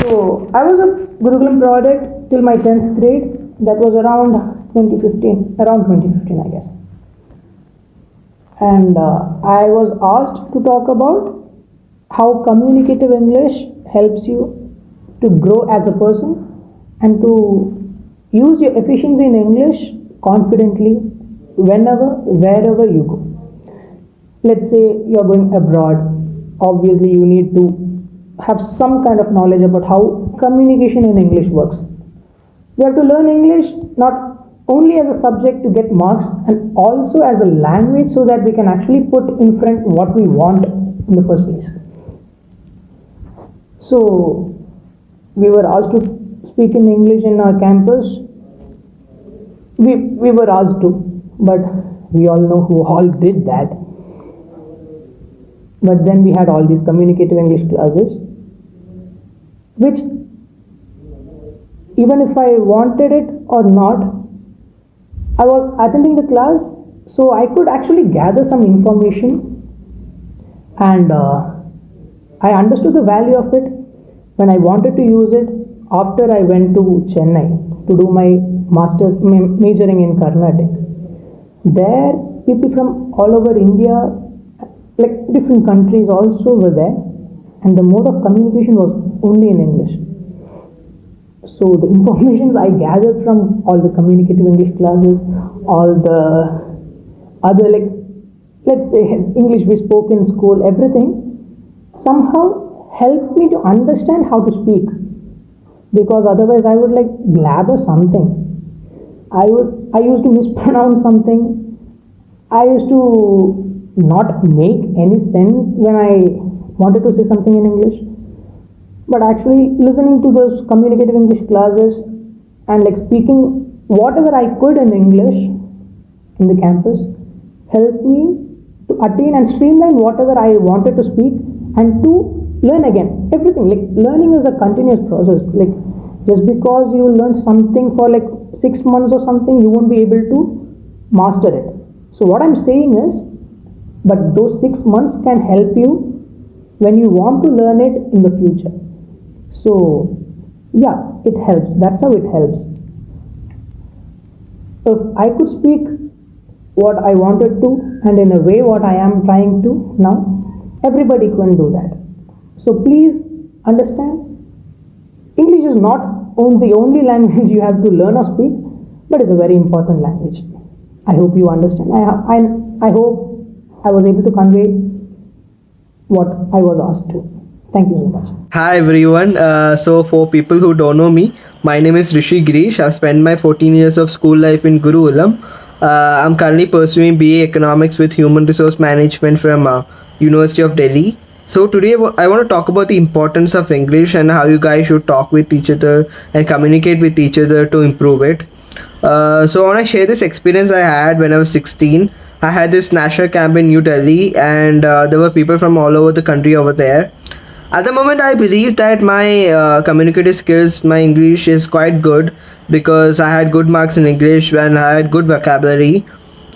So, I was a Gurukulam product till my 10th grade. That was around 2015, I guess. And I was asked to talk about how communicative English helps you to grow as a person and to use your efficiency in English confidently whenever, wherever you go. Let's say you're going abroad. Obviously, you need to have some kind of knowledge about how communication in English works. We have to learn English not only as a subject to get marks and also as a language so that we can actually put in front what we want in the first place. So, we were asked to speak in English in our campus. We were asked to, but we all know who all did that. But then we had all these communicative English classes, which even if I wanted it or not, I was attending the class, so I could actually gather some information, and I understood the value of it when I wanted to use it after I went to Chennai to do my master's majoring in Carnatic. There, people from all over India, like different countries also were there, and the mode of communication was only in English. So the informations I gathered from all the communicative English classes, all the other, like, let's say English we spoke in school, everything somehow helped me to understand how to speak, because otherwise I would like blabber something. I used to mispronounce something. I used to not make any sense when I wanted to say something in English. But actually listening to those communicative English classes and like speaking whatever I could in English in the campus helped me to attain and streamline whatever I wanted to speak and to learn again. Everything, like learning is a continuous process. Like just because you learn something for like 6 months or something, you won't be able to master it. So what I'm saying is, but those 6 months can help you when you want to learn it in the future. So yeah, it helps. That's how it helps. If I could speak what I wanted to and in a way what I am trying to now, everybody can do that. So please understand, English is not the only language you have to learn or speak, but it's a very important language. I hope you understand. I hope I was able to convey what I was asked to. Thank you so much. Hi everyone. So for people who don't know me, my name is Rishi Girish. I've spent my 14 years of school life in Gurukulam. I'm currently pursuing BA Economics with Human Resource Management from University of Delhi. So today I want to talk about the importance of English and how you guys should talk with each other and communicate with each other to improve it. So I want to share this experience I had when I was 16. I had this national camp in New Delhi, and there were people from all over the country over there. At the moment, I believe that my communicative skills, my English is quite good because I had good marks in English and I had good vocabulary.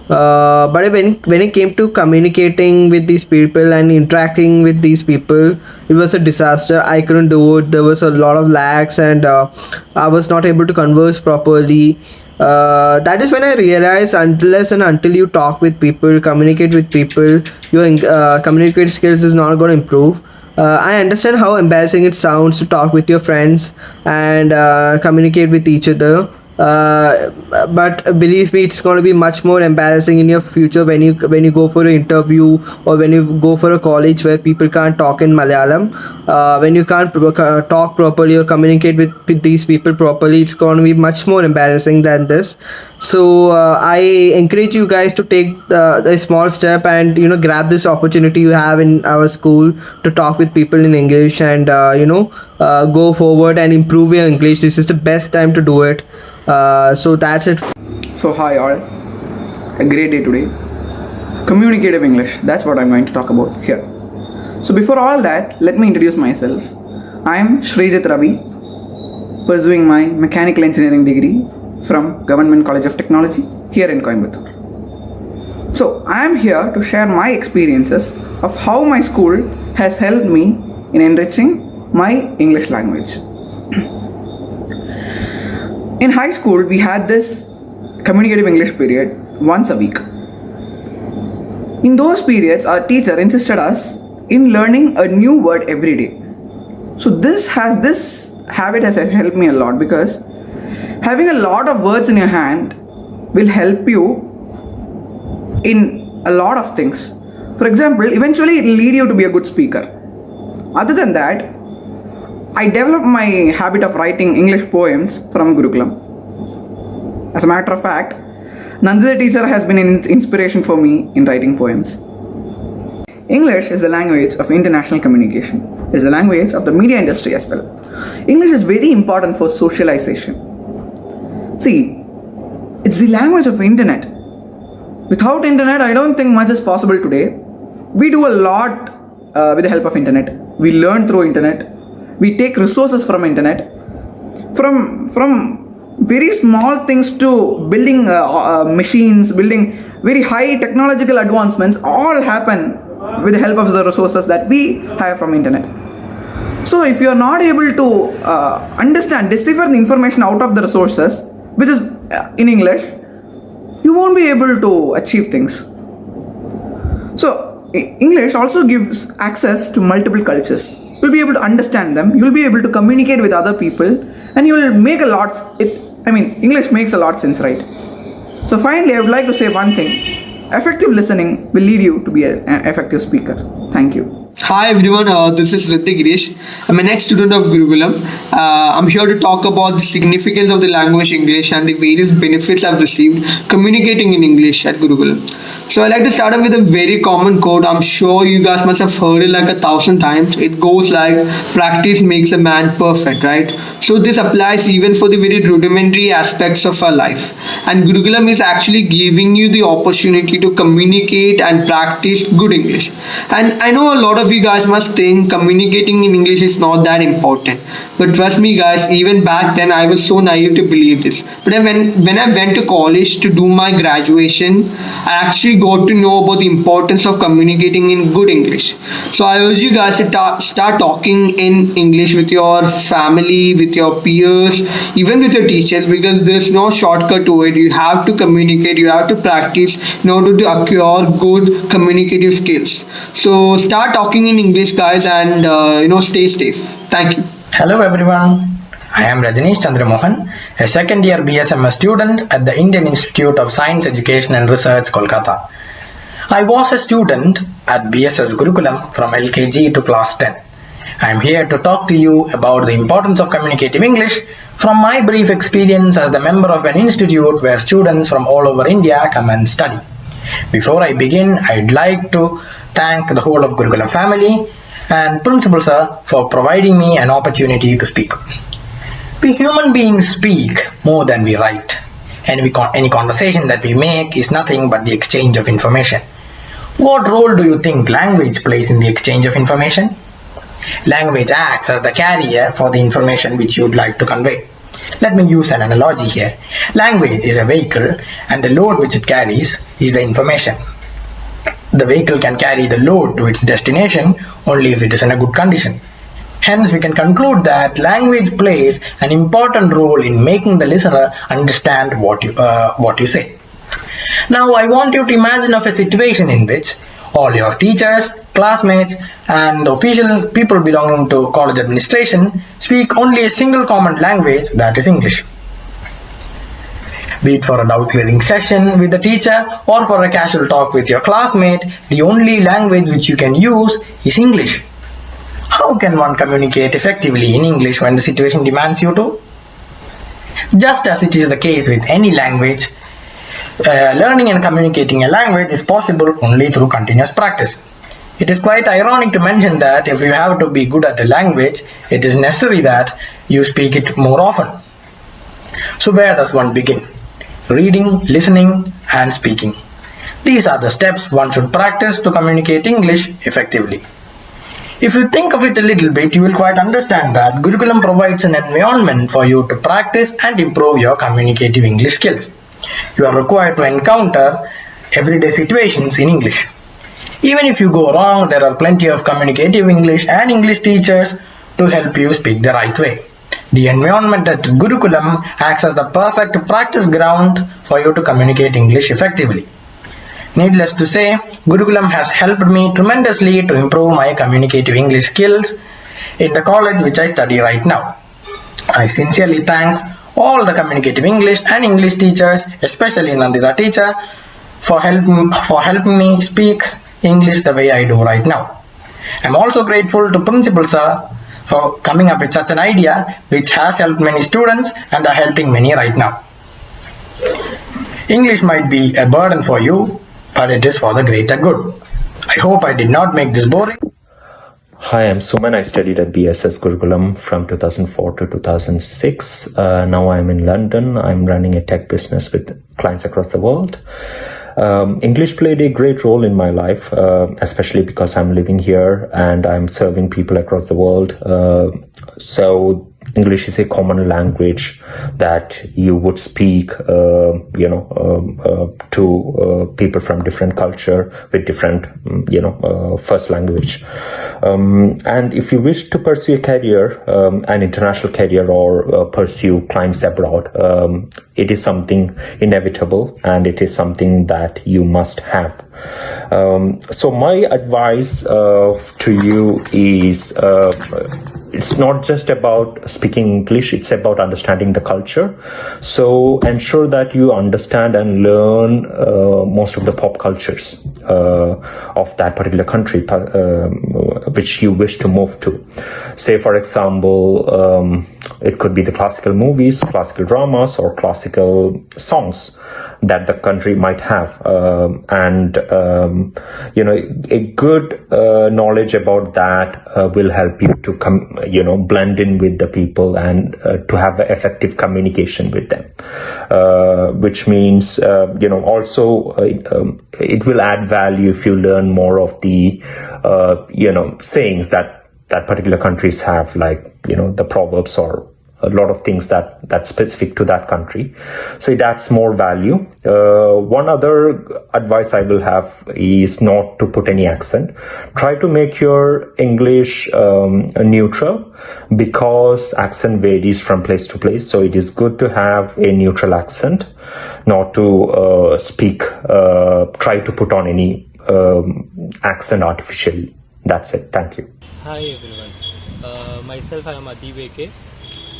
But when it came to communicating with these people and interacting with these people, it was a disaster. I couldn't do it. There was a lot of lags, and I was not able to converse properly. That is when I realized unless and until you talk with people, communicate with people, your communicative skills is not going to improve. I understand how embarrassing it sounds to talk with your friends and communicate with each other, but believe me, it's going to be much more embarrassing in your future when you go for an interview or when you go for a college where people can't talk in Malayalam. When you can't talk properly or communicate with these people properly, it's going to be much more embarrassing than this. So I encourage you guys to take a small step and grab this opportunity you have in our school to talk with people in English and go forward and improve your English. This is the best time to do it. So that's it. So hi all, a great day today. Communicative English, that's what I'm going to talk about here. So before all that, let me introduce myself. I'm Srijit Ravi, pursuing my mechanical engineering degree from Government College of Technology here in Coimbatore. So I am here to share my experiences of how my school has helped me in enriching my English language. In high school, we had this communicative English period once a week. In those periods, our teacher insisted us in learning a new word every day. So this habit has helped me a lot, because having a lot of words in your hand will help you in a lot of things. For example, eventually it will lead you to be a good speaker. Other than that, I developed my habit of writing English poems from Gurukulam. As a matter of fact, Nandita teacher has been an inspiration for me in writing poems. English is the language of international communication. It is the language of the media industry as well. English is very important for socialization. See, it's the language of internet. Without internet, I don't think much is possible today. We do a lot with the help of internet. We learn through internet. We take resources from internet. From very small things to building machines, building very high technological advancements, all happen with the help of the resources that we have from internet. So if you are not able to decipher the information out of the resources, which is in English, you won't be able to achieve things. So English also gives access to multiple cultures. You'll be able to understand them, you'll be able to communicate with other people, and you will make English makes a lot of sense, right? So finally, I would like to say one thing. Effective listening will lead you to be an effective speaker. Thank you. Hi everyone, this is Ritik Girish. I'm an ex-student of Gurukulam. I'm here to talk about the significance of the language English and the various benefits I've received communicating in English at Gurukulam. So I'd like to start off with a very common quote. I'm sure you guys must have heard it like 1,000 times. It goes like, practice makes a man perfect, right? So this applies even for the very rudimentary aspects of our life. And Gurukulam is actually giving you the opportunity to communicate and practice good English. And I know a lot of you guys must think communicating in English is not that important. But trust me guys, even back then I was so naive to believe this. But when I went to college to do my graduation, I actually got to know about the importance of communicating in good English. So I urge you guys to start talking in English with your family, with your peers, even with your teachers, because there's no shortcut to it. You have to communicate, you have to practice in order to acquire good communicative skills. So start talking in English guys, and stay safe. Thank you. Hello everyone, I am Rajneesh Chandra Mohan, a second year BSMS student at the Indian Institute of Science Education and Research, Kolkata. I was a student at BSS Gurukulam from LKG to class 10. I am here to talk to you about the importance of communicative English from my brief experience as the member of an institute where students from all over India come and study. Before I begin, I'd like to thank the whole of Gurukulam family and Principal Sir for providing me an opportunity to speak. We human beings speak more than we write. Any conversation that we make is nothing but the exchange of information. What role do you think language plays in the exchange of information? Language acts as the carrier for the information which you would like to convey. Let me use an analogy here. Language is a vehicle and the load which it carries is the information. The vehicle can carry the load to its destination only if it is in a good condition. Hence, we can conclude that language plays an important role in making the listener understand what you say. Now, I want you to imagine of a situation in which all your teachers, classmates, and official people belonging to college administration speak only a single common language, that is English. Be it for a doubt clearing session with the teacher or for a casual talk with your classmate, the only language which you can use is English. How can one communicate effectively in English when the situation demands you to? Just as it is the case with any language, learning and communicating a language is possible only through continuous practice. It is quite ironic to mention that if you have to be good at a language, it is necessary that you speak it more often. So where does one begin? Reading, listening, and speaking. These are the steps one should practice to communicate English effectively. If you think of it a little bit, you will quite understand that Gurukulam provides an environment for you to practice and improve your communicative English skills. You are required to encounter everyday situations in English. Even if you go wrong, there are plenty of communicative English and English teachers to help you speak the right way. The environment at Gurukulam acts as the perfect practice ground for you to communicate English effectively. Needless to say, Gurukulam has helped me tremendously to improve my communicative English skills in the college which I study right now. I sincerely thank all the communicative English and English teachers, especially Nandita teacher, for helping me speak English the way I do right now. I'm also grateful to Principal Sir for coming up with such an idea which has helped many students and are helping many right now. English might be a burden for you, but it is for the greater good. I hope I did not make this boring. Hi, I'm Suman. I studied at BSS Gurukulam from 2004 to 2006. Now I'm in London. I'm running a tech business with clients across the world. English played a great role in my life, especially because I'm living here and I'm serving people across the world. So English is a common language that you would speak, to people from different culture with different, first language. And if you wish to pursue a career, an international career, or pursue clients abroad, it is something inevitable and it is something that you must have. So my advice to you is it's not just about speaking English, it's about understanding the culture. So ensure that you understand and learn most of the pop cultures of that particular country which you wish to move to. Say, for example, it could be the classical movies, classical dramas, or classical songs that the country might have. A good knowledge about that will help you to blend in with the people and to have effective communication with them, which means also it will add value if you learn more of the sayings that particular countries have, like the proverbs or a lot of things that's specific to that country. So it adds more value. One other advice I will have is not to put any accent. Try to make your English neutral, because accent varies from place to place. So it is good to have a neutral accent, not to try to put on any accent artificially. That's it. Thank you. Hi everyone. Myself, I am Adi Veke.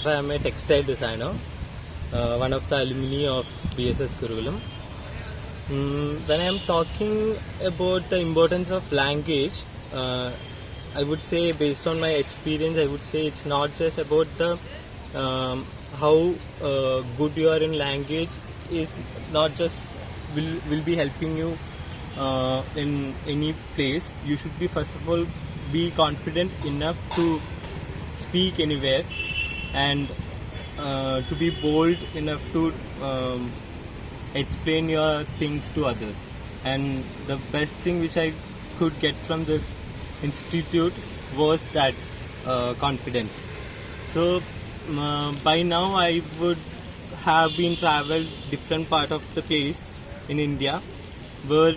I am a textile designer, one of the alumni of BSS Gurukulam. When I am talking about the importance of language, I would say, based on my experience, I would say it's not just about the how good you are in language is not just will be helping you in any place. You should be, first of all, be confident enough to speak anywhere, and to be bold enough to explain your things to others. And the best thing which I could get from this institute was that confidence. So by now I would have been traveled different part of the place in India, where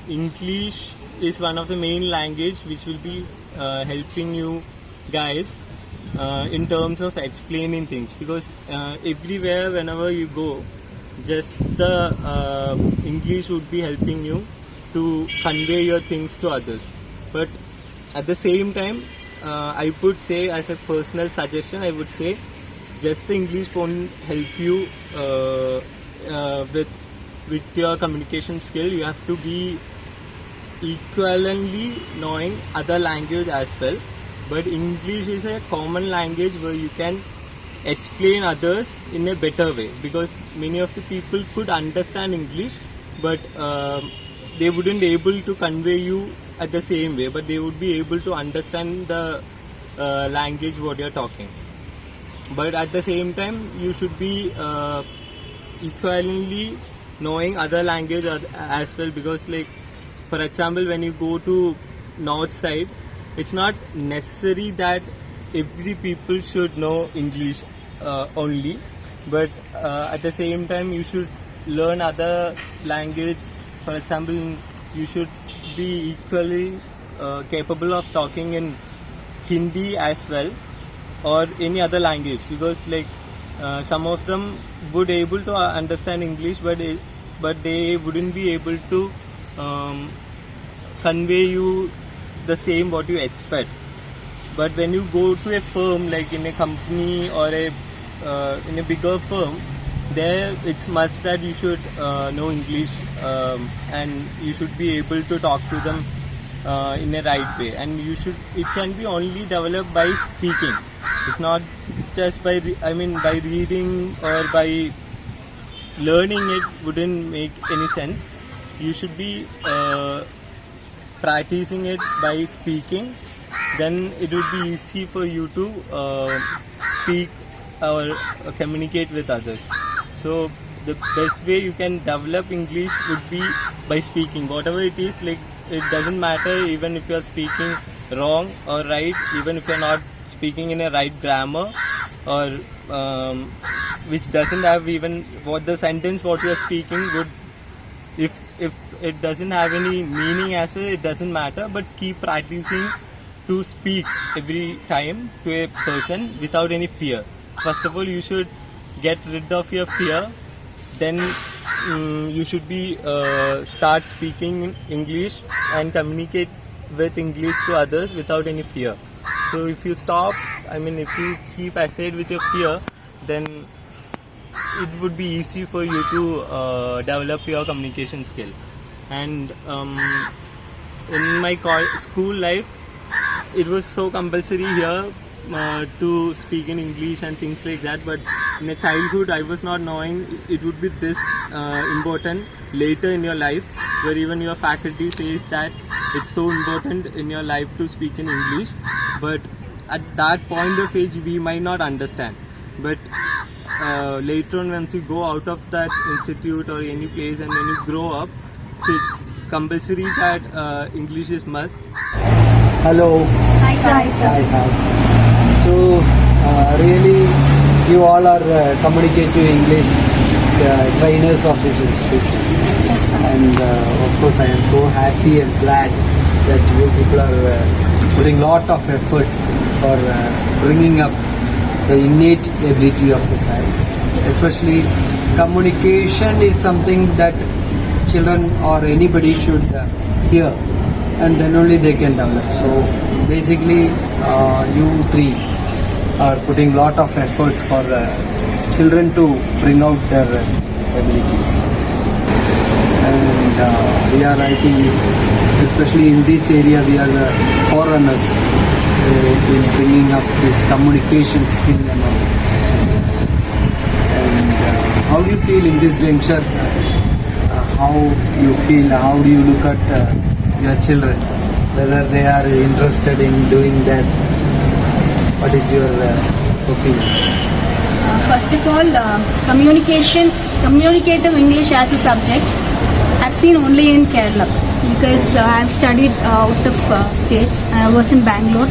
English is one of the main language which will be helping you guys in terms of explaining things, because everywhere whenever you go, just the English would be helping you to convey your things to others. But at the same time, I would say, as a personal suggestion, I would say just the English won't help you with your communication skill. You have to be equivalently knowing other language as well. But English is a common language where you can explain others in a better way, because many of the people could understand English, but they wouldn't be able to convey you at the same way, but they would be able to understand the language what you're talking. But at the same time, you should be equivalently knowing other language as well, because like, for example, when you go to north side, it's not necessary that every people should know English only, but at the same time you should learn other language. For example, you should be equally capable of talking in Hindi as well, or any other language, because like some of them would able to understand English, but they wouldn't be able to convey you the same what you expect. But when you go to a firm, like in a company or in a bigger firm, there it's must that you should know English, and you should be able to talk to them in a right way, and it can be only developed by speaking. It's not just by by reading or by learning. It wouldn't make any sense. You should be practicing it by speaking. Then it would be easy for you to speak or communicate with others. So the best way you can develop English would be by speaking. Whatever it is, like, it doesn't matter even if you are speaking wrong or right, even if you are not speaking in a right grammar, or which doesn't have even what the sentence what you are speaking would, if it doesn't have any meaning as well, it doesn't matter. But keep practicing to speak every time to a person without any fear. First of all, you should get rid of your fear. Then you should be start speaking English and communicate with English to others without any fear. So if you stop, if you keep aside with your fear, then it would be easy for you to develop your communication skill. And in my school life, it was so compulsory here to speak in English and things like that, but in a childhood I was not knowing it would be this important later in your life, where even your faculty says that it's so important in your life to speak in English. But at that point of age we might not understand, but later on, once you go out of that institute or any place and when you grow up, so it's compulsory that English is must. Hello. Hi. So really, you all are communicative English trainers of this institution. Yes, and of course I am so happy and glad that you people are putting lot of effort for bringing up the innate ability of the child. Especially communication is something that children or anybody should hear, and then only they can develop. So basically you three are putting lot of effort for children to bring out their abilities. And we are, I think, especially in this area, we are the forerunners in bringing up this communication skill among children. And how do you feel in this juncture? How you feel? How do you look at your children? Whether they are interested in doing that? What is your opinion? First of all, communicative English as a subject, I've seen only in Kerala, because I've studied out of state. I was in Bangalore,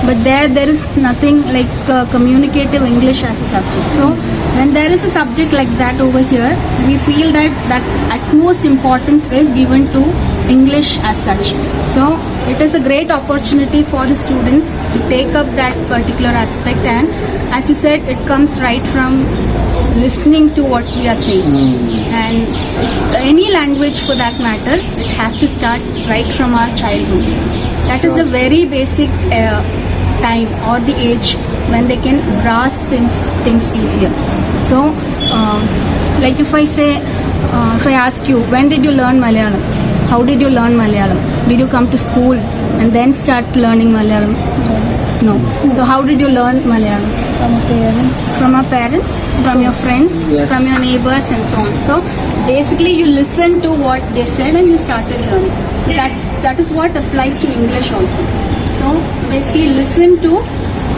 but there is nothing like communicative English as a subject. So when there is a subject like that over here, we feel that utmost importance is given to English as such. So it is a great opportunity for the students to take up that particular aspect, and as you said, it comes right from listening to what we are saying. And any language for that matter, it has to start right from our childhood. That is a very basic time or the age when they can grasp things easier. So like if I say if I ask you, when did you learn Malayalam? How did you learn Malayalam? Did you come to school and then start learning Malayalam? No. So how did you learn Malayalam? From our parents. From our parents, from your friends, Yes. from your neighbors and so on. So basically you listen to what they said and you started learning. That is what applies to English also. So basically listen to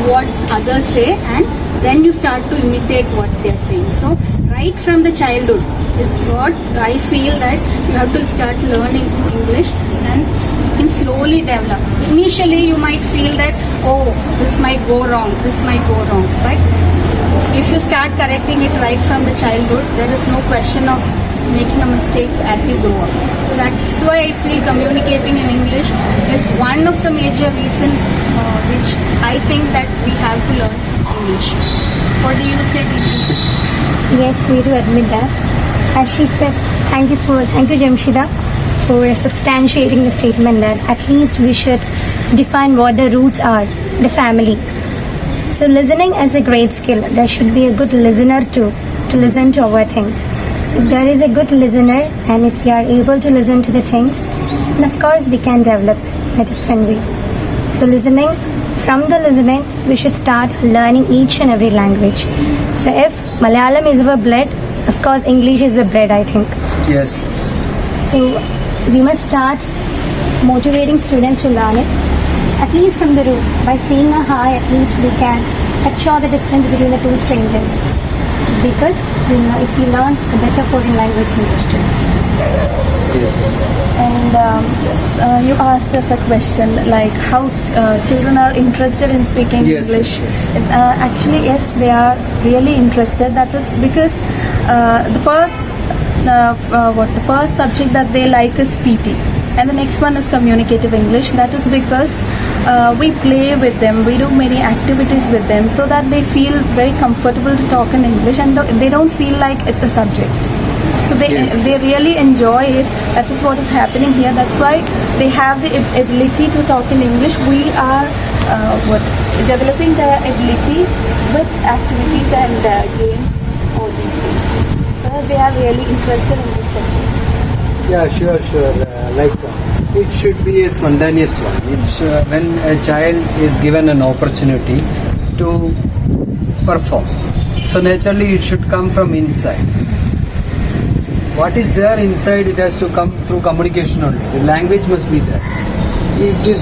what others say and then you start to imitate what they are saying. So right from the childhood is what I feel that you have to start learning English and you can slowly develop. Initially you might feel that, oh, this might go wrong, but if you start correcting it right from the childhood, there is no question of making a mistake as you grow up. So that's why I feel communicating in English is one of the major reason which I think that we have to learn English. What do you say, teachers? Yes, we do admit that. As she said, thank you Jamshida for substantiating the statement that at least we should define what the roots are, the family. So listening is a great skill. There should be a good listener to listen to our things. So if there is a good listener and if we are able to listen to the things, then of course we can develop a different way. So from the listening, we should start learning each and every language. So if Malayalam is our blood, of course English is the bread, I think. Yes. So we must start motivating students to learn it. So at least from the root, by saying a hi, at least we can ensure the distance between the two strangers. So be good if we learn a better foreign language English too. Yes. And you asked us a question like how children are interested in speaking Yes, English. yes, Actually, yes, they are really interested. That is because the first subject that they like is PT, and the next one is communicative English. That is because we play with them, we do many activities with them, so that they feel very comfortable to talk in English, and they don't feel like it's a subject. So they really enjoy it. That is what is happening here. That's why they have the ability to talk in English. We are developing their ability with activities and games, all these things. So they are really interested in this subject. Yeah, sure. It should be a spontaneous one. It's when a child is given an opportunity to perform. So naturally, it should come from inside. What is there inside, it has to come through communication only. The language must be there. It is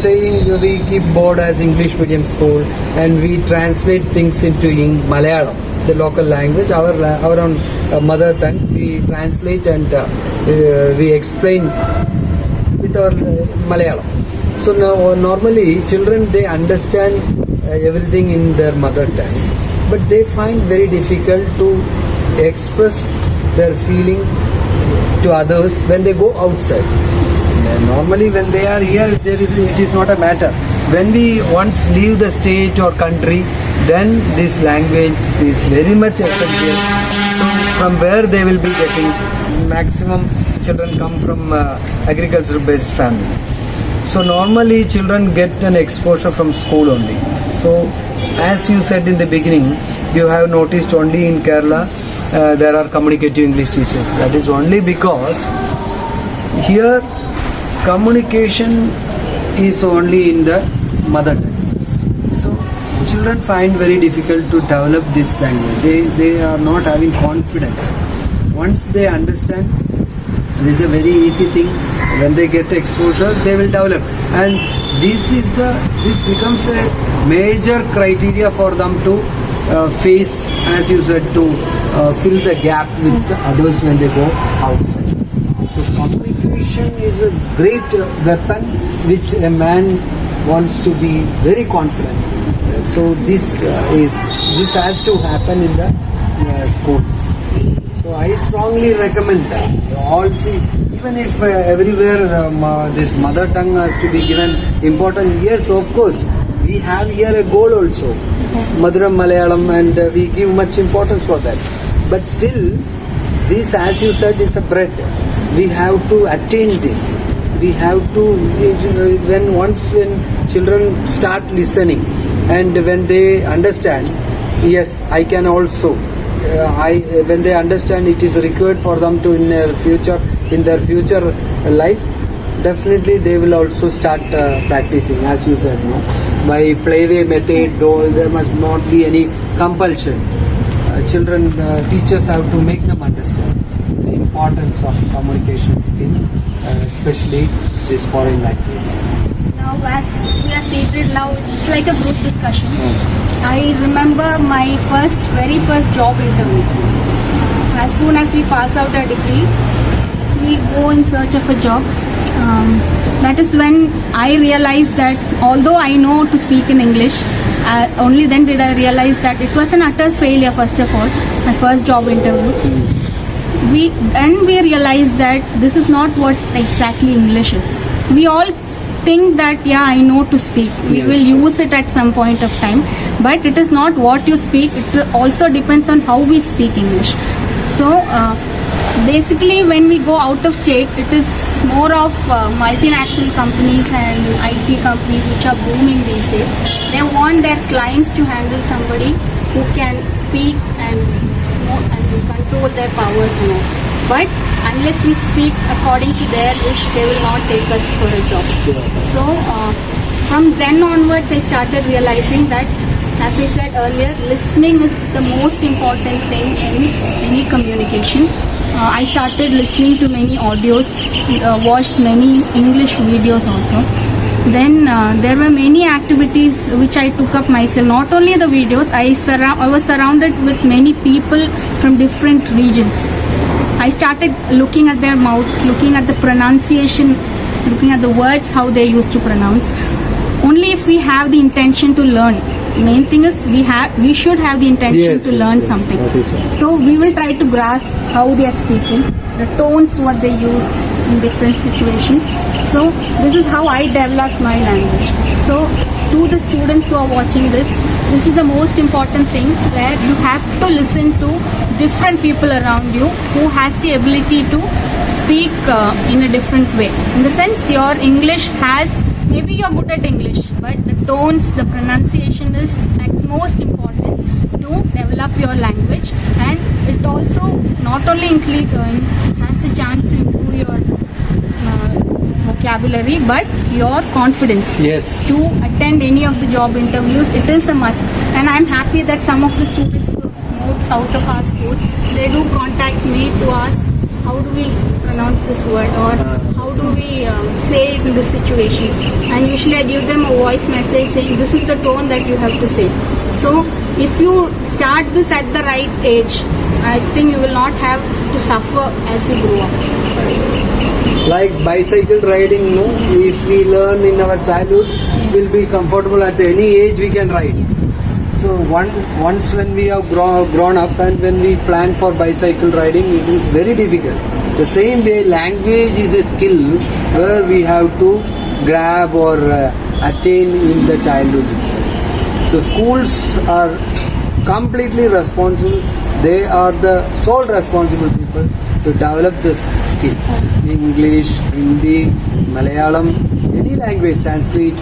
saying we keep board as English medium school and we translate things into Malayalam, the local language, our own mother tongue. We translate and we explain with our Malayalam. So now normally children, they understand everything in their mother tongue, but they find very difficult to express their feeling to others when they go outside. Normally when they are here, it is not a matter. When we once leave the state or country, then this language is very much essential. From where they will be getting, maximum children come from agriculture based family. So normally children get an exposure from school only. So as you said in the beginning, you have noticed only in Kerala there are communicative English teachers. That is only because here communication is only in the mother tongue. So children find very difficult to develop this language. They are not having confidence. Once they understand, this is a very easy thing. When they get exposure, they will develop. And this becomes a major criteria for them to face, as you said, to fill the gap with others when they go outside. So communication is a great weapon which a man wants to be very confident. So this has to happen in the schools. So I strongly recommend that. All see, even if everywhere this mother tongue has to be given importance, yes, of course, we have here a goal also, Maduram Malayalam, and we give much importance for that. But still, this, as you said, is a bread. We have to attain this. we have to, when children start listening and when they understand, yes, I can also, when they understand it is required for them to in their future life, definitely they will also start practicing, as you said, no? By playway method, though there must not be any compulsion. Children, teachers have to make them understand the importance of communication skill, especially this foreign language. Now, as we are seated now, it's like a group discussion. I remember my very first job interview. As soon as we pass out our degree, we go in search of a job. That is when I realized that although I know to speak in English, only then did I realize that it was an utter failure. First of all, my first job interview. We realized that this is not what exactly English is. We all think that I know to speak. We will use it at some point of time, but it is not what you speak. It also depends on how we speak English. So basically, when we go out of state, it is more of multinational companies and IT companies which are booming these days. They want their clients to handle somebody who can speak and control their powers and all. But unless we speak according to their wish, they will not take us for a job. So from then onwards, I started realizing that, as I said earlier, listening is the most important thing in any communication. I started listening to many audios, watched many English videos also. Then there were many activities which I took up myself. Not only the videos, I was surrounded with many people from different regions. I started looking at their mouth, looking at the pronunciation, looking at the words, how they used to pronounce. Only if we have the intention to learn. Main thing is we should have the intention to learn something. So we will try to grasp how they are speaking, the tones what they use in different situations. So this is how I developed my language. So to the students who are watching this is the most important thing, where you have to listen to different people around you who has the ability to speak in a different way. In the sense, your English has, maybe you're good at English, but the tones, the pronunciation is at most important to develop your language, and it also not only has the chance to improve your vocabulary, but your confidence. Yes. To attend any of the job interviews, it is a must. And I'm happy that some of the students who have moved out of our school, they do contact me to ask, how do we pronounce this word, or how do we say it in this situation. And usually I give them a voice message saying this is the tone that you have to say. So if you start this at the right age, I think you will not have to suffer as you grow up. Like bicycle riding, no? If we learn in our childhood, we'll be comfortable at any age we can ride. So once when we have grown up and when we plan for bicycle riding, it is very difficult. The same way, language is a skill where we have to grab or attain in the childhood itself. So schools are completely responsible. They are the sole responsible people to develop this skill. English, Hindi, Malayalam, any language, Sanskrit,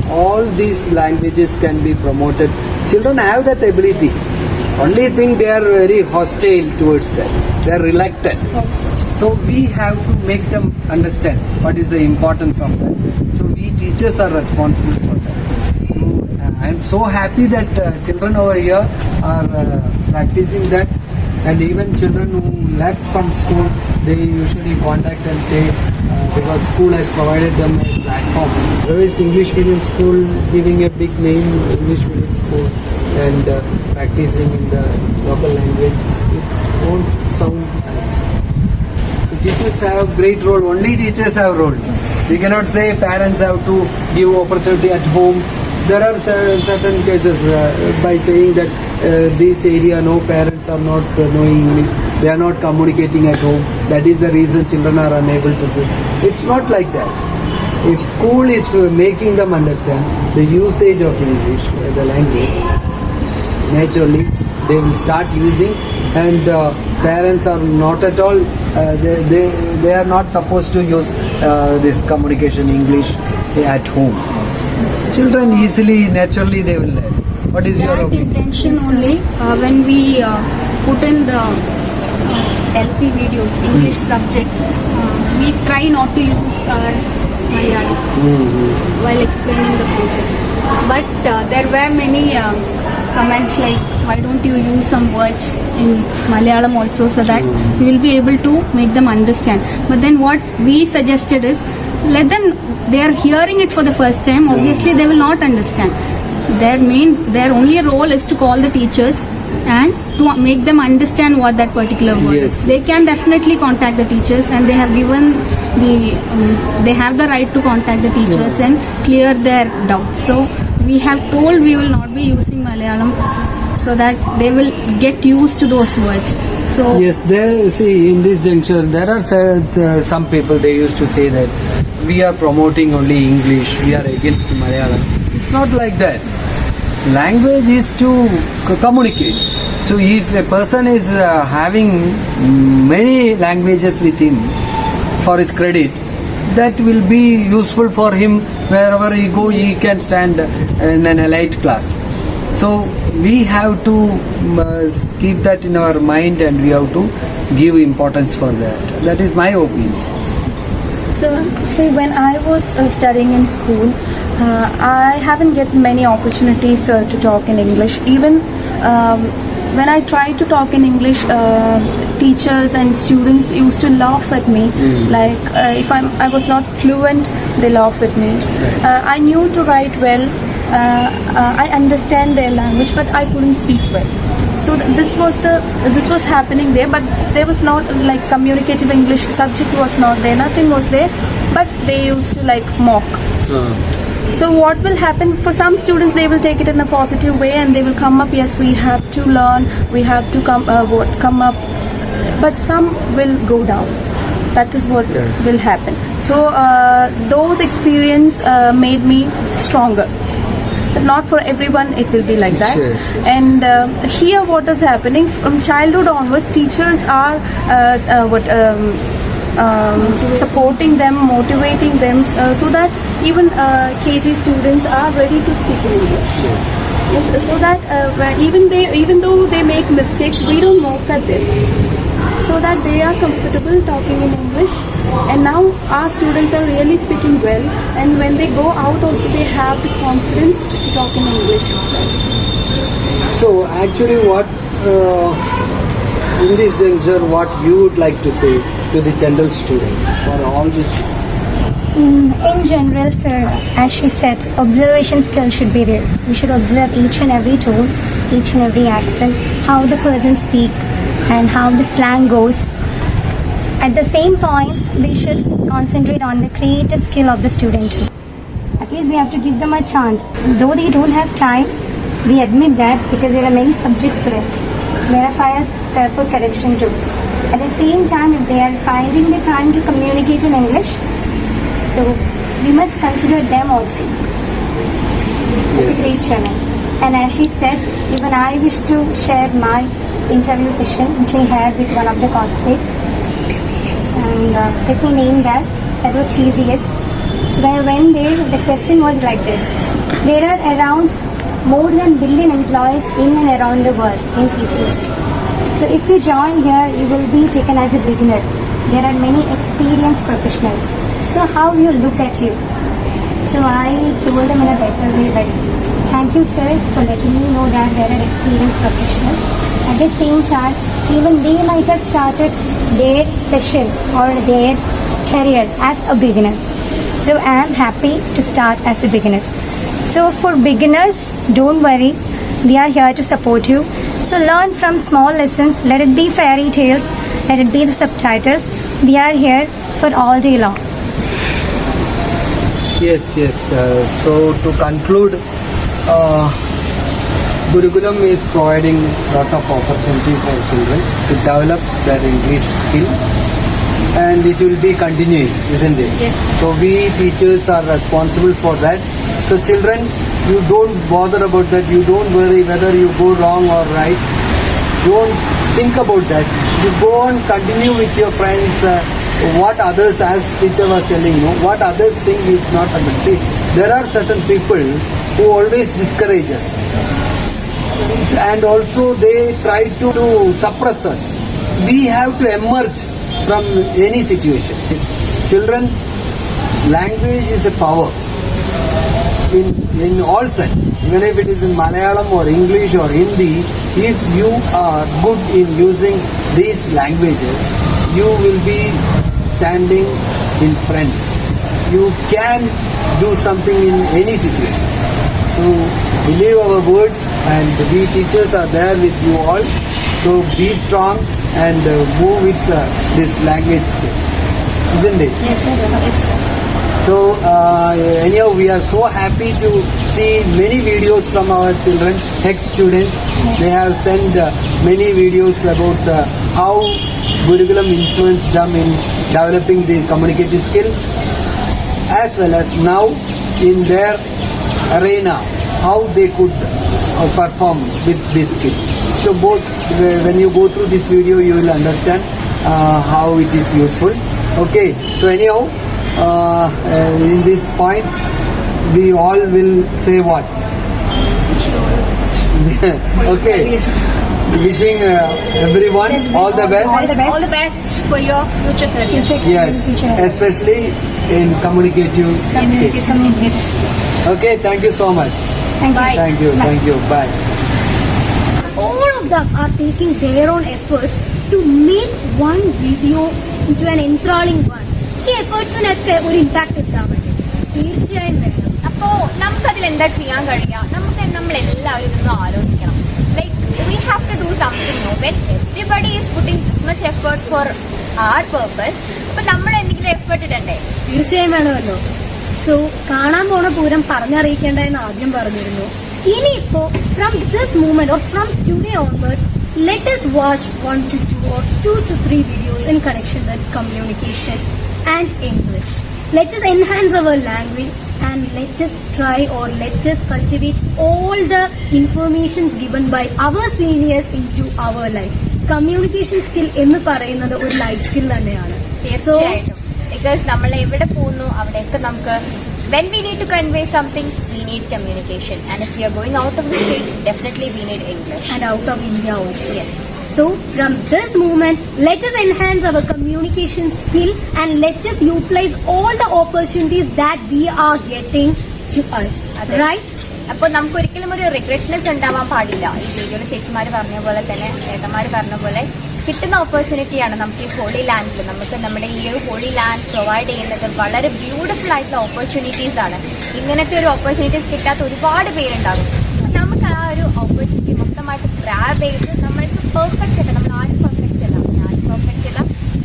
all these languages can be promoted. Children have that ability. Only thing, they are very hostile towards that. They are reluctant. So we have to make them understand what is the importance of that. So we teachers are responsible for that. So I am so happy that children over here are practicing that. And even children who left from school, they usually contact and say, because school has provided them a platform. There is English medium school giving a big name, English medium school, and practicing in the local language. It won't sound nice. So teachers have great role. Only teachers have role. We cannot say parents have to give opportunity at home. There are certain cases by saying that this area, no parents are not knowing English, they are not communicating at home. That is the reason children are unable to speak. It's not like that. If school is making them understand the usage of English, the language, naturally they will start using, and parents are not at all they are not supposed to use this communication English at home. Children easily, naturally they will learn. What is your That opinion? intention only when we put in the LP videos, English subject, we try not to use our Malayalam while explaining the concept. But there were many comments like, why don't you use some words in Malayalam also, so that we will be able to make them understand. But then what we suggested is, let them, they are hearing it for the first time, obviously they will not understand. Their only role is to call the teachers and to make them understand what that particular word is. They can definitely contact the teachers, and they have given they have the right to contact the teachers and clear their doubts. So we have told we will not be using Malayalam, so that they will get used to those words. So yes, there, see, in this juncture there are some people, they used to say that we are promoting only English, we are against Malayalam. It's not like that. Language is to communicate. So if a person is having many languages with him for his credit, that will be useful for him. Wherever he go, he can stand in an elite class. So we have to keep that in our mind, and we have to give importance for that. That is my opinion. So, see, when I was studying in school, I haven't get many opportunities to talk in English. Even when I tried to talk in English, teachers and students used to laugh at me. Like if I was not fluent, they laugh at me. I knew to write well. I understand their language, but I couldn't speak well. So this was happening there, but there was not like communicative English subject was not there. Nothing was there, but they used to like mock. So what will happen for some students? They will take it in a positive way, and they will come up. Yes, we have to learn. We have to come up. But some will go down. That is what will happen. So those experience made me stronger. But not for everyone it will be like that. And here what is happening from childhood onwards, teachers are supporting them, motivating them, so that even KG students are ready to speak in English. Yes, so that even though they make mistakes, we don't mock at them, so that they are comfortable talking in English. And now our students are really speaking well, and when they go out also they have the confidence to talk in English. So actually what in this juncture, what you would like to say to the general students or all the students? In general, sir, as she said, observation skill should be there. We should observe each and every tone, each and every accent, how the person speak and how the slang goes. At the same point, we should concentrate on the creative skill of the student too. At least we have to give them a chance. Though they don't have time, we admit that, because there are many subjects for it. So there are careful correction too. At the same time, if they are finding the time to communicate in English, so we must consider them also. It's a great challenge. And as she said, even I wish to share my interview session which I had with one of the corporate. And let me name that. That was TCS. So when I went there, the question was like this. There are around more than 1 billion employees in and around the world in TCS. So if you join here, you will be taken as a beginner. There are many experienced professionals. So how will look at you? So I told them in a better way that, thank you sir for letting me know that there are experienced professionals. At the same time, even they might have started their session or their career as a beginner. So I am happy to start as a beginner. So for beginners, don't worry, we are here to support you. So learn from small lessons, let it be fairy tales, let it be the subtitles. We are here for all day long. Yes. So to conclude, Gurukulam is providing a lot of opportunity for children to develop their English skill, and it will be continuing, isn't it? Yes. So we teachers are responsible for that. So children, you don't bother about that. You don't worry whether you go wrong or right. Don't think about that. You go and continue with your friends. What others, as teacher was telling you, what others think is not a good. See, there are certain people who always discourage us, and also they try to suppress us. We have to emerge from any situation. Children, language is a power in all sense. Even if it is in Malayalam or English or Hindi, if you are good in using these languages, you will be standing in front. You can do something in any situation. So believe our words, and we teachers are there with you all. So be strong and move with this language skill, isn't it? Yes. So anyhow, we are so happy to see many videos from our children, ex-students. They have sent many videos about how Gurukulam influenced them in developing the communicative skill, as well as now in their arena, how they could perform with this skill. So both, when you go through this video, you will understand how it is useful. Okay, so anyhow, in this point, we all will say what? Okay. Wishing everyone all the best. All the best for your future careers. Yes, especially in communicative skills. Okay, thank you so much. Thank you. Bye. All of them are taking their own efforts to make one video into an enthralling one. ഈ എഫേർട്സിനൊക്കെ ഒരു impact കിട്ടാൻ വേണ്ടി തീർച്ചയായും വേണം. അപ്പോ നമുക്കതിൽ എന്താ ചെയ്യാൻ കഴിയുക? നമ്മൾ എല്ലാവരും ഇതൊന്നും ആലോചിക്കണം. Like we have to do something new. When everybody is putting this much effort for our purpose, അപ്പൊ നമ്മൾ എന്തെങ്കിലും എഫേർട്ട് ഇടണ്ടേ? തീർച്ചയായും വേണമല്ലോ. സോ കാണാൻ പോണ പൂരം പറഞ്ഞറിയിക്കേണ്ടതെന്ന് ആദ്യം പറഞ്ഞിരുന്നു. ഇനിയിപ്പോ from this moment or from today onwards, let us watch 1 to 2 or 2 to 3 videos in connection with communication and English. Let us enhance our language and let us try or let us cultivate all the informations given by our seniors into our life. Communication skill എന്ന് പറയുന്നത് ഒരു life skill തന്നെയാണ്. തീർച്ചയായിട്ടും. Because നമ്മൾ എവിടെ പോകുന്നു അവിടെയൊക്കെ നമുക്ക് when we need to convey something, we need communication. And if we are going out of the state, definitely we need English. And out of India also. Yes. So from this moment, let us enhance our communication skill and let us utilize all the opportunities that we are getting to us. Right? അപ്പോൾ നമുക്ക് ഒരിക്കലും ഒരു റിഗ്രറ്റ്നെസ് ഉണ്ടാവാൻ പാടില്ല. ഈ വീഡിയോയിൽ ചേച്ചിമാർ പറഞ്ഞ പോലെ തന്നെ ഏട്ടന്മാർ പറഞ്ഞ പോലെ കിട്ടുന്ന ഓപ്പർച്യൂണിറ്റിയാണ് നമുക്ക് ഈ ഹോളി ലാൻഡിൽ. നമുക്ക് നമ്മുടെ ഈ ഒരു ഹോളി ലാൻഡ് പ്രൊവൈഡ് ചെയ്യുന്നത് വളരെ ബ്യൂട്ടിഫുൾ ആയിട്ടുള്ള ഓപ്പർച്യൂണിറ്റീസ് ആണ്. ഇങ്ങനത്തെ ഒരു ഓപ്പർച്യൂണിറ്റീസ് കിട്ടാത്ത ഒരുപാട് പേരുണ്ടാകും. അപ്പം നമുക്ക് ആ ഒരു ഓപ്പർച്യൂണിറ്റി മൊത്തമായിട്ട് ഗ്രാബ് ചെയ്ത് നമ്മൾക്ക് പെർഫെക്റ്റ് അല്ല, നമ്മൾ ആരും പെർഫെക്റ്റ് അല്ല, ഞാനും പെർഫെക്റ്റ് അല്ല,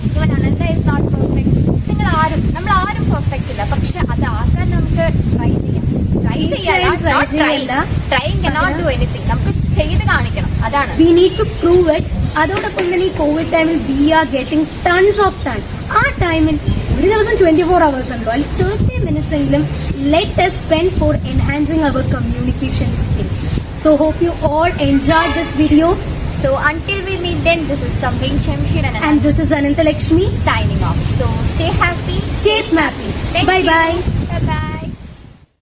ഇവൻ അനന്ത ഇസ് നോട്ട് പെർഫെക്റ്റ്, നമ്മൾ ആരും പെർഫെക്റ്റ് അല്ല. പക്ഷെ അതാക്കാൻ നമുക്ക് ട്രൈ ചെയ്യാം. Trying cannot do anything. നമുക്ക് ചെയ്ത് കാണിക്കണം, അതാണ്. We need to prove it. അതോടൊപ്പം തന്നെ ഈ കോവിഡ് ടൈമിൽ we are getting tons of time. ആ ടൈമിൽ ഒരു ദിവസം 24 hours ഉണ്ടോ, അല്ലെങ്കിൽ 30 minutes എങ്കിലും let us spend for enhancing our communication skill. So hope you all enjoyed this video. So until we meet then, this is Samreen Shamshir and this is Ananta Lakshmi signing off. So stay happy, stay snappy. Bye bye.